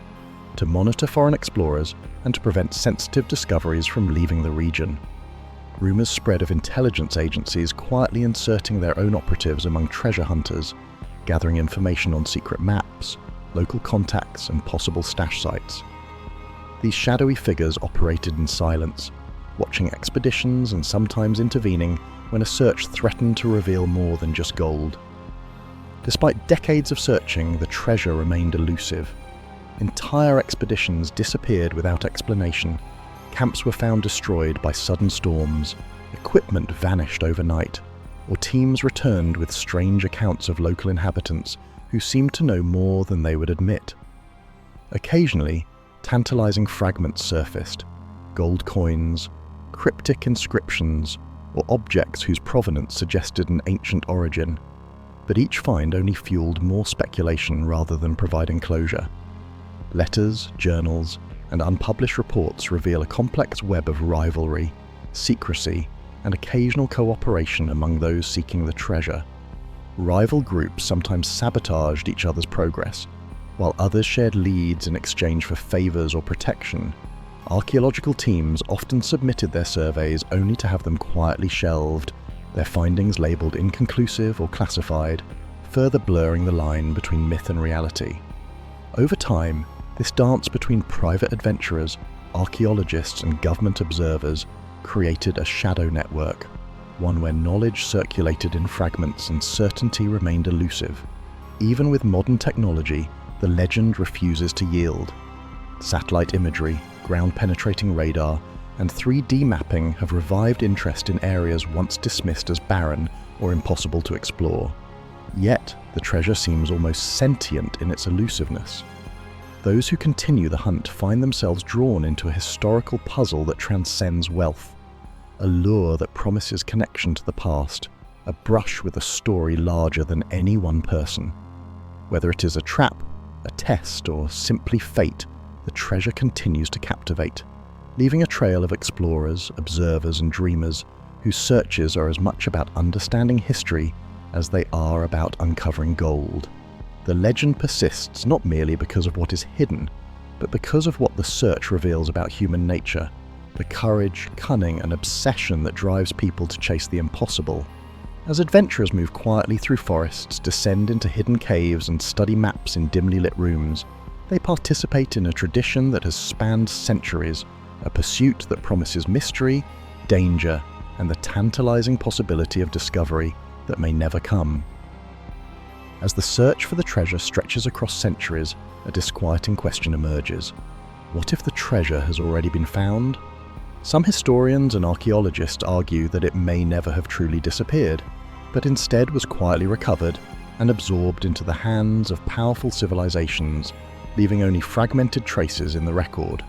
to monitor foreign explorers and to prevent sensitive discoveries from leaving the region. Rumours spread of intelligence agencies quietly inserting their own operatives among treasure hunters, gathering information on secret maps, local contacts, and possible stash sites. These shadowy figures operated in silence, watching expeditions and sometimes intervening when a search threatened to reveal more than just gold. Despite decades of searching, the treasure remained elusive. Entire expeditions disappeared without explanation. Camps were found destroyed by sudden storms, equipment vanished overnight, or teams returned with strange accounts of local inhabitants who seemed to know more than they would admit. Occasionally, tantalizing fragments surfaced: gold coins, cryptic inscriptions, or objects whose provenance suggested an ancient origin. But each find only fueled more speculation rather than providing closure. Letters, journals, and unpublished reports reveal a complex web of rivalry, secrecy, and occasional cooperation among those seeking the treasure. Rival groups sometimes sabotaged each other's progress, while others shared leads in exchange for favors or protection. Archaeological teams often submitted their surveys only to have them quietly shelved, their findings labeled inconclusive or classified, further blurring the line between myth and reality. Over time, this dance between private adventurers, archaeologists, and government observers created a shadow network, one where knowledge circulated in fragments and certainty remained elusive. Even with modern technology, the legend refuses to yield. Satellite imagery, ground-penetrating radar, and 3D mapping have revived interest in areas once dismissed as barren or impossible to explore. Yet, the treasure seems almost sentient in its elusiveness. Those who continue the hunt find themselves drawn into a historical puzzle that transcends wealth, a lure that promises connection to the past, a brush with a story larger than any one person. Whether it is a trap, a test, or simply fate, the treasure continues to captivate, leaving a trail of explorers, observers, and dreamers whose searches are as much about understanding history as they are about uncovering gold. The legend persists not merely because of what is hidden, but because of what the search reveals about human nature, the courage, cunning, and obsession that drives people to chase the impossible. As adventurers move quietly through forests, descend into hidden caves, and study maps in dimly lit rooms, they participate in a tradition that has spanned centuries, a pursuit that promises mystery, danger, and the tantalizing possibility of discovery that may never come. As the search for the treasure stretches across centuries, a disquieting question emerges. What if the treasure has already been found? Some historians and archaeologists argue that it may never have truly disappeared, but instead was quietly recovered and absorbed into the hands of powerful civilizations, leaving only fragmented traces in the record.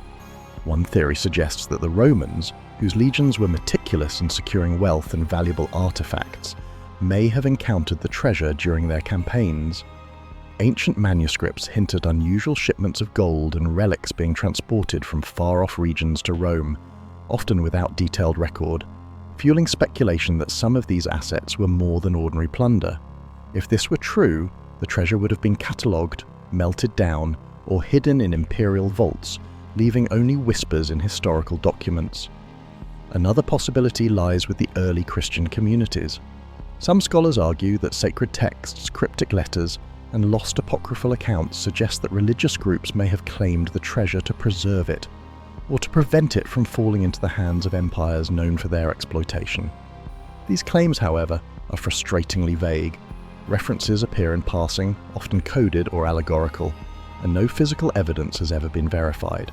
One theory suggests that the Romans, whose legions were meticulous in securing wealth and valuable artifacts, may have encountered the treasure during their campaigns. Ancient manuscripts hint at unusual shipments of gold and relics being transported from far-off regions to Rome, often without detailed record, fueling speculation that some of these assets were more than ordinary plunder. If this were true, the treasure would have been catalogued, melted down, or hidden in imperial vaults, leaving only whispers in historical documents. Another possibility lies with the early Christian communities. Some scholars argue that sacred texts, cryptic letters, and lost apocryphal accounts suggest that religious groups may have claimed the treasure to preserve it, or to prevent it from falling into the hands of empires known for their exploitation. These claims, however, are frustratingly vague. References appear in passing, often coded or allegorical, and no physical evidence has ever been verified.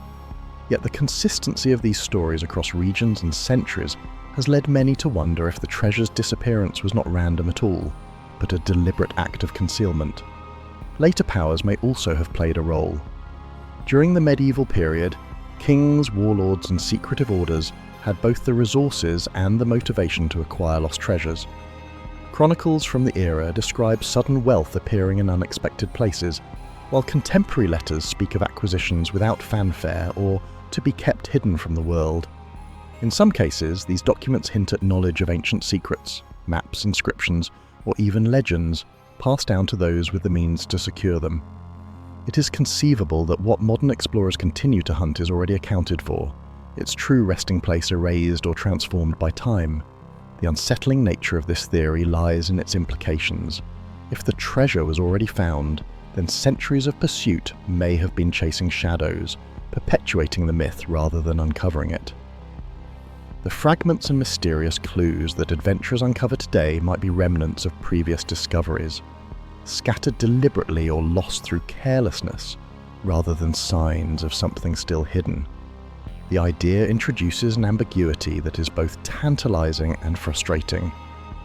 Yet the consistency of these stories across regions and centuries has led many to wonder if the treasure's disappearance was not random at all, but a deliberate act of concealment. Later powers may also have played a role. During the medieval period, kings, warlords, and secretive orders had both the resources and the motivation to acquire lost treasures. Chronicles from the era describe sudden wealth appearing in unexpected places, while contemporary letters speak of acquisitions without fanfare or to be kept hidden from the world. In some cases, these documents hint at knowledge of ancient secrets, maps, inscriptions, or even legends passed down to those with the means to secure them. It is conceivable that what modern explorers continue to hunt is already accounted for, its true resting place erased or transformed by time. The unsettling nature of this theory lies in its implications. If the treasure was already found, then centuries of pursuit may have been chasing shadows, perpetuating the myth rather than uncovering it. The fragments and mysterious clues that adventurers uncover today might be remnants of previous discoveries, scattered deliberately or lost through carelessness, rather than signs of something still hidden. The idea introduces an ambiguity that is both tantalizing and frustrating.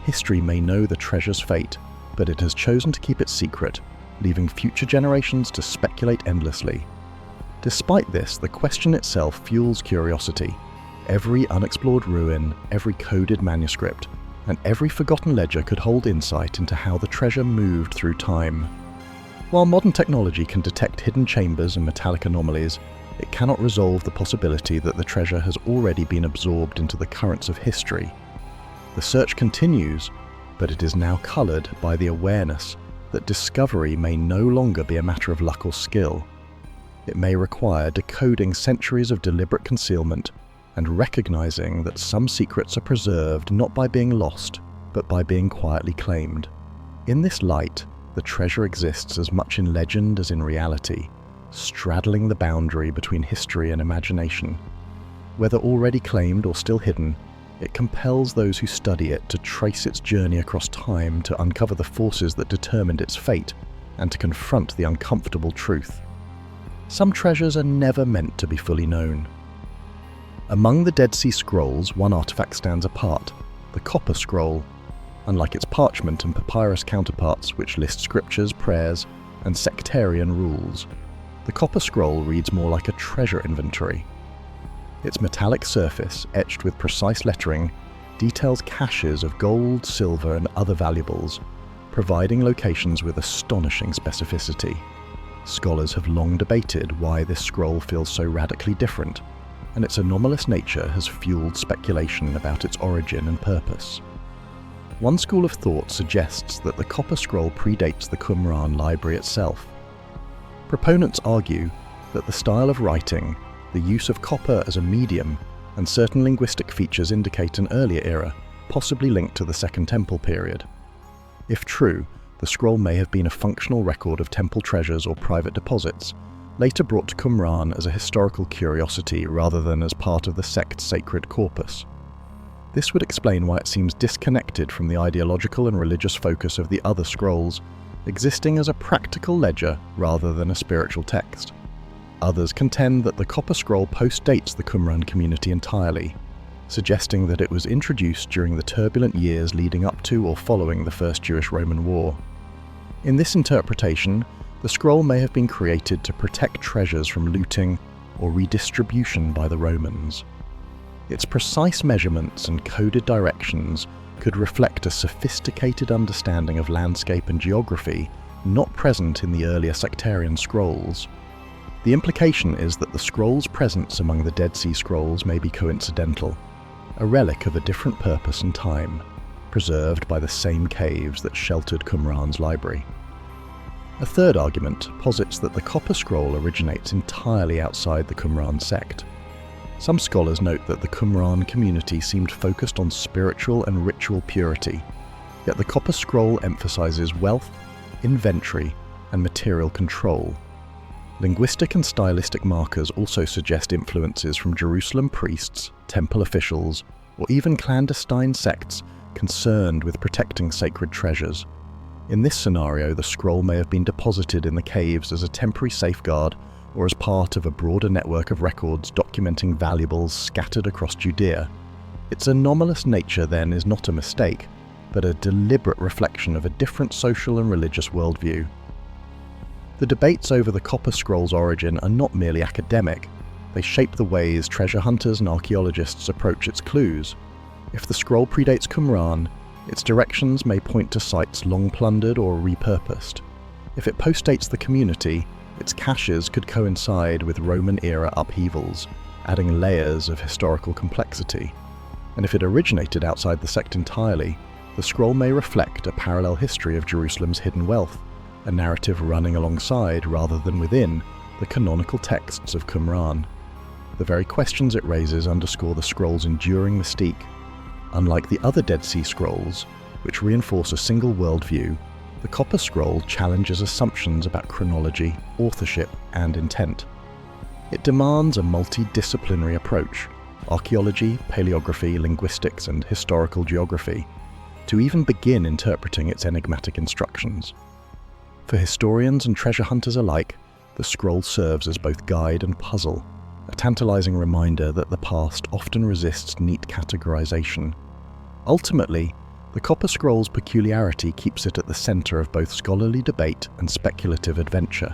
History may know the treasure's fate, but it has chosen to keep it secret, leaving future generations to speculate endlessly. Despite this, the question itself fuels curiosity. Every unexplored ruin, every coded manuscript, and every forgotten ledger could hold insight into how the treasure moved through time. While modern technology can detect hidden chambers and metallic anomalies, it cannot resolve the possibility that the treasure has already been absorbed into the currents of history. The search continues, but it is now coloured by the awareness that discovery may no longer be a matter of luck or skill. It may require decoding centuries of deliberate concealment and recognizing that some secrets are preserved not by being lost, but by being quietly claimed. In this light, the treasure exists as much in legend as in reality, straddling the boundary between history and imagination. Whether already claimed or still hidden, it compels those who study it to trace its journey across time, to uncover the forces that determined its fate, and to confront the uncomfortable truth. Some treasures are never meant to be fully known. Among the Dead Sea Scrolls, one artifact stands apart, the Copper Scroll. Unlike its parchment and papyrus counterparts, which list scriptures, prayers, and sectarian rules, the Copper Scroll reads more like a treasure inventory. Its metallic surface, etched with precise lettering, details caches of gold, silver, and other valuables, providing locations with astonishing specificity. Scholars have long debated why this scroll feels so radically different, and its anomalous nature has fueled speculation about its origin and purpose. One school of thought suggests that the Copper Scroll predates the Qumran library itself. Proponents argue that the style of writing, the use of copper as a medium, and certain linguistic features indicate an earlier era, possibly linked to the Second Temple period. If true, the scroll may have been a functional record of temple treasures or private deposits, later brought to Qumran as a historical curiosity rather than as part of the sect's sacred corpus. This would explain why it seems disconnected from the ideological and religious focus of the other scrolls, existing as a practical ledger rather than a spiritual text. Others contend that the Copper Scroll postdates the Qumran community entirely, suggesting that it was introduced during the turbulent years leading up to or following the First Jewish-Roman War. In this interpretation, the scroll may have been created to protect treasures from looting or redistribution by the Romans. Its precise measurements and coded directions could reflect a sophisticated understanding of landscape and geography not present in the earlier sectarian scrolls. The implication is that the scroll's presence among the Dead Sea Scrolls may be coincidental, a relic of a different purpose and time, preserved by the same caves that sheltered Qumran's library. A third argument posits that the Copper Scroll originates entirely outside the Qumran sect. Some scholars note that the Qumran community seemed focused on spiritual and ritual purity, yet the Copper Scroll emphasizes wealth, inventory, and material control. Linguistic and stylistic markers also suggest influences from Jerusalem priests, temple officials, or even clandestine sects concerned with protecting sacred treasures. In this scenario, the scroll may have been deposited in the caves as a temporary safeguard or as part of a broader network of records documenting valuables scattered across Judea. Its anomalous nature then is not a mistake, but a deliberate reflection of a different social and religious worldview. The debates over the Copper Scroll's origin are not merely academic, they shape the ways treasure hunters and archaeologists approach its clues. If the scroll predates Qumran, its directions may point to sites long plundered or repurposed. If it postdates the community, its caches could coincide with Roman-era upheavals, adding layers of historical complexity. And if it originated outside the sect entirely, the scroll may reflect a parallel history of Jerusalem's hidden wealth, a narrative running alongside, rather than within, the canonical texts of Qumran. The very questions it raises underscore the scroll's enduring mystique. Unlike the other Dead Sea Scrolls, which reinforce a single worldview, the Copper Scroll challenges assumptions about chronology, authorship, and intent. It demands a multidisciplinary approach, archaeology, paleography, linguistics, and historical geography, to even begin interpreting its enigmatic instructions. For historians and treasure hunters alike, the scroll serves as both guide and puzzle, a tantalizing reminder that the past often resists neat categorization. Ultimately, the Copper Scroll's peculiarity keeps it at the center of both scholarly debate and speculative adventure.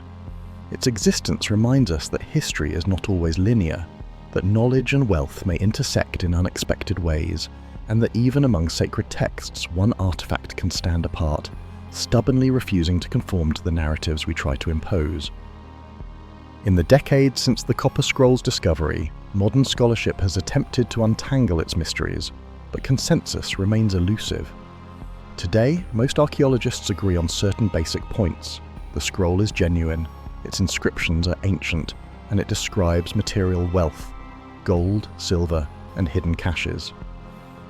Its existence reminds us that history is not always linear, that knowledge and wealth may intersect in unexpected ways, and that even among sacred texts, one artifact can stand apart, stubbornly refusing to conform to the narratives we try to impose. In the decades since the Copper Scroll's discovery, modern scholarship has attempted to untangle its mysteries, but consensus remains elusive. Today, most archaeologists agree on certain basic points. The scroll is genuine, its inscriptions are ancient, and it describes material wealth: gold, silver, and hidden caches.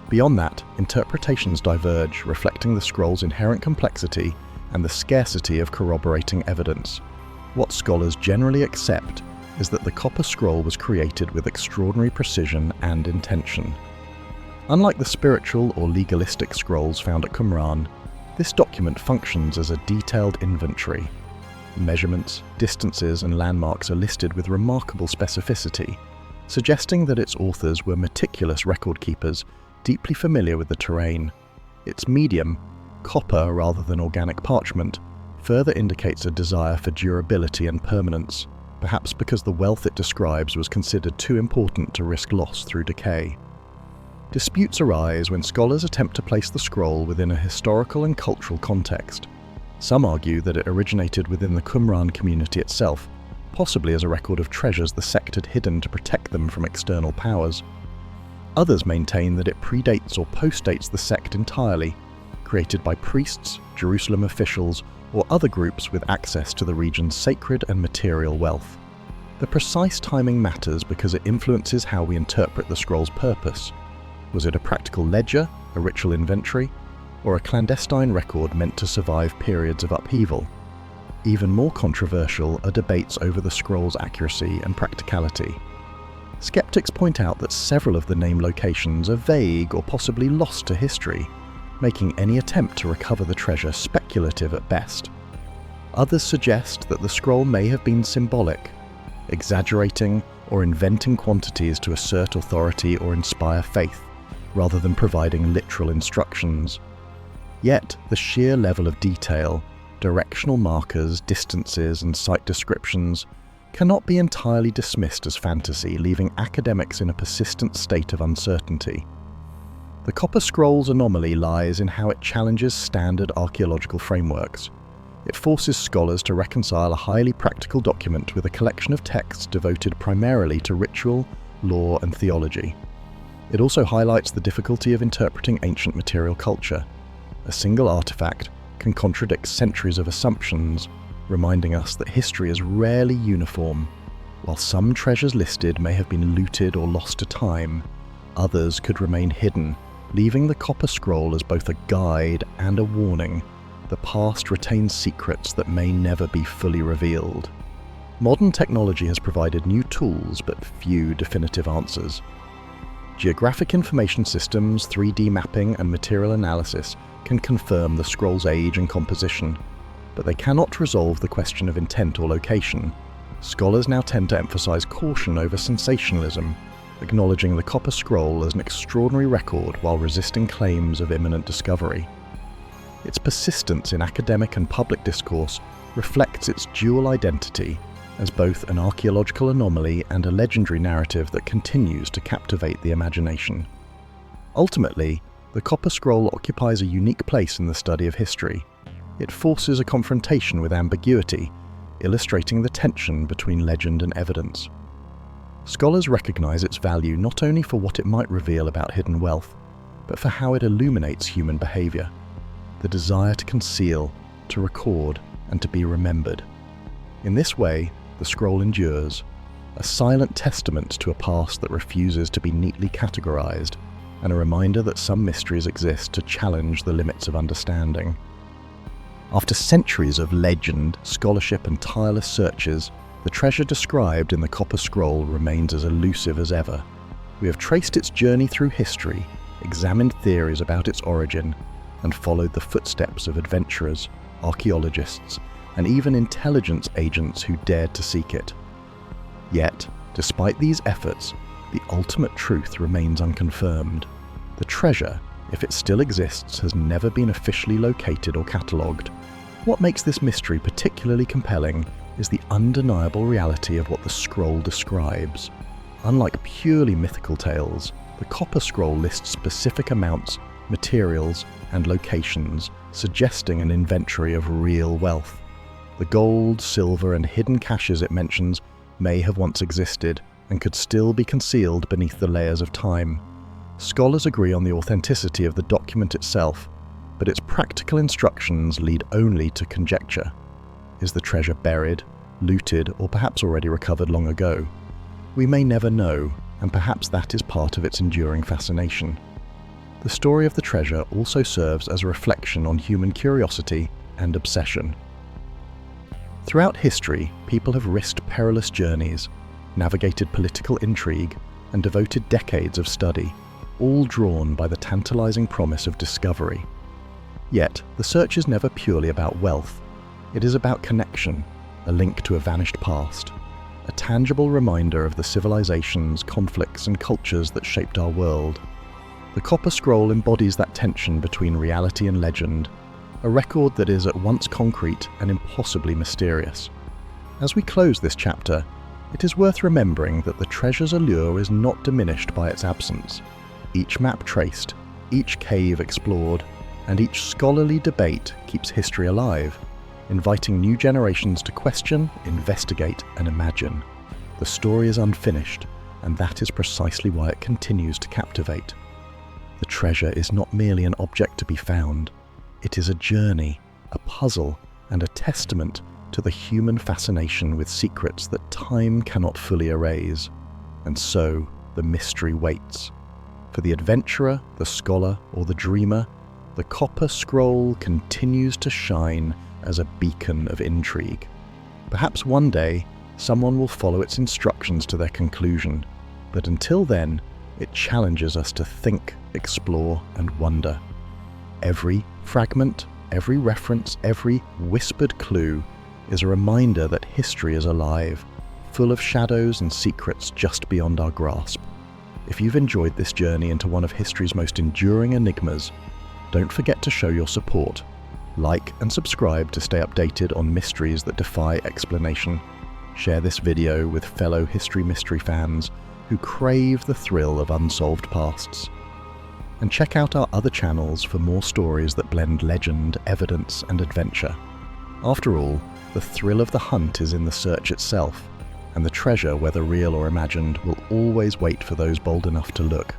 Beyond that, interpretations diverge, reflecting the scroll's inherent complexity and the scarcity of corroborating evidence. What scholars generally accept is that the Copper Scroll was created with extraordinary precision and intention. Unlike the spiritual or legalistic scrolls found at Qumran, this document functions as a detailed inventory. Measurements, distances, and landmarks are listed with remarkable specificity, suggesting that its authors were meticulous record keepers, deeply familiar with the terrain. Its medium, copper rather than organic parchment, further indicates a desire for durability and permanence, perhaps because the wealth it describes was considered too important to risk loss through decay. Disputes arise when scholars attempt to place the scroll within a historical and cultural context. Some argue that it originated within the Qumran community itself, possibly as a record of treasures the sect had hidden to protect them from external powers. Others maintain that it predates or postdates the sect entirely, created by priests, Jerusalem officials, or other groups with access to the region's sacred and material wealth. The precise timing matters because it influences how we interpret the scroll's purpose. Was it a practical ledger, a ritual inventory, or a clandestine record meant to survive periods of upheaval? Even more controversial are debates over the scroll's accuracy and practicality. Skeptics point out that several of the named locations are vague or possibly lost to history, making any attempt to recover the treasure speculative at best. Others suggest that the scroll may have been symbolic, exaggerating or inventing quantities to assert authority or inspire faith, rather than providing literal instructions. Yet, the sheer level of detail, directional markers, distances, and site descriptions cannot be entirely dismissed as fantasy, leaving academics in a persistent state of uncertainty. The Copper Scroll's anomaly lies in how it challenges standard archaeological frameworks. It forces scholars to reconcile a highly practical document with a collection of texts devoted primarily to ritual, law, and theology. It also highlights the difficulty of interpreting ancient material culture. A single artifact can contradict centuries of assumptions, reminding us that history is rarely uniform. While some treasures listed may have been looted or lost to time, others could remain hidden, leaving the Copper Scroll as both a guide and a warning. The past retains secrets that may never be fully revealed. Modern technology has provided new tools but few definitive answers. Geographic information systems, 3D mapping, and material analysis can confirm the scroll's age and composition, but they cannot resolve the question of intent or location. Scholars now tend to emphasize caution over sensationalism, acknowledging the Copper Scroll as an extraordinary record while resisting claims of imminent discovery. Its persistence in academic and public discourse reflects its dual identity as both an archaeological anomaly and a legendary narrative that continues to captivate the imagination. Ultimately, the Copper Scroll occupies a unique place in the study of history. It forces a confrontation with ambiguity, illustrating the tension between legend and evidence. Scholars recognize its value not only for what it might reveal about hidden wealth, but for how it illuminates human behavior. The desire to conceal, to record, and to be remembered. In this way, the scroll endures, a silent testament to a past that refuses to be neatly categorized, and a reminder that some mysteries exist to challenge the limits of understanding. After centuries of legend, scholarship, and tireless searches, the treasure described in the Copper Scroll remains as elusive as ever. We have traced its journey through history, examined theories about its origin, and followed the footsteps of adventurers, archaeologists, and even intelligence agents who dared to seek it. Yet, despite these efforts, the ultimate truth remains unconfirmed. The treasure, if it still exists, has never been officially located or catalogued. What makes this mystery particularly compelling is the undeniable reality of what the scroll describes. Unlike purely mythical tales, the Copper Scroll lists specific amounts, materials, and locations, suggesting an inventory of real wealth. The gold, silver, and hidden caches it mentions may have once existed and could still be concealed beneath the layers of time. Scholars agree on the authenticity of the document itself, but its practical instructions lead only to conjecture. Is the treasure buried, looted, or perhaps already recovered long ago? We may never know, and perhaps that is part of its enduring fascination. The story of the treasure also serves as a reflection on human curiosity and obsession. Throughout history, people have risked perilous journeys, navigated political intrigue, and devoted decades of study, all drawn by the tantalizing promise of discovery. Yet, the search is never purely about wealth. It is about connection, a link to a vanished past, a tangible reminder of the civilizations, conflicts, and cultures that shaped our world. The Copper Scroll embodies that tension between reality and legend, a record that is at once concrete and impossibly mysterious. As we close this chapter, it is worth remembering that the treasure's allure is not diminished by its absence. Each map traced, each cave explored, and each scholarly debate keeps history alive, inviting new generations to question, investigate, and imagine. The story is unfinished, and that is precisely why it continues to captivate. The treasure is not merely an object to be found. It is a journey, a puzzle, and a testament to the human fascination with secrets that time cannot fully erase. And so, the mystery waits. For the adventurer, the scholar, or the dreamer, the Copper Scroll continues to shine as a beacon of intrigue. Perhaps one day, someone will follow its instructions to their conclusion, but until then, it challenges us to think, explore, and wonder. Every fragment, every reference, every whispered clue is a reminder that history is alive, full of shadows and secrets just beyond our grasp. If you've enjoyed this journey into one of history's most enduring enigmas, don't forget to show your support. Like and subscribe to stay updated on mysteries that defy explanation. Share this video with fellow history mystery fans who crave the thrill of unsolved pasts. And check out our other channels for more stories that blend legend, evidence, and adventure. After all, the thrill of the hunt is in the search itself, and the treasure, whether real or imagined, will always wait for those bold enough to look.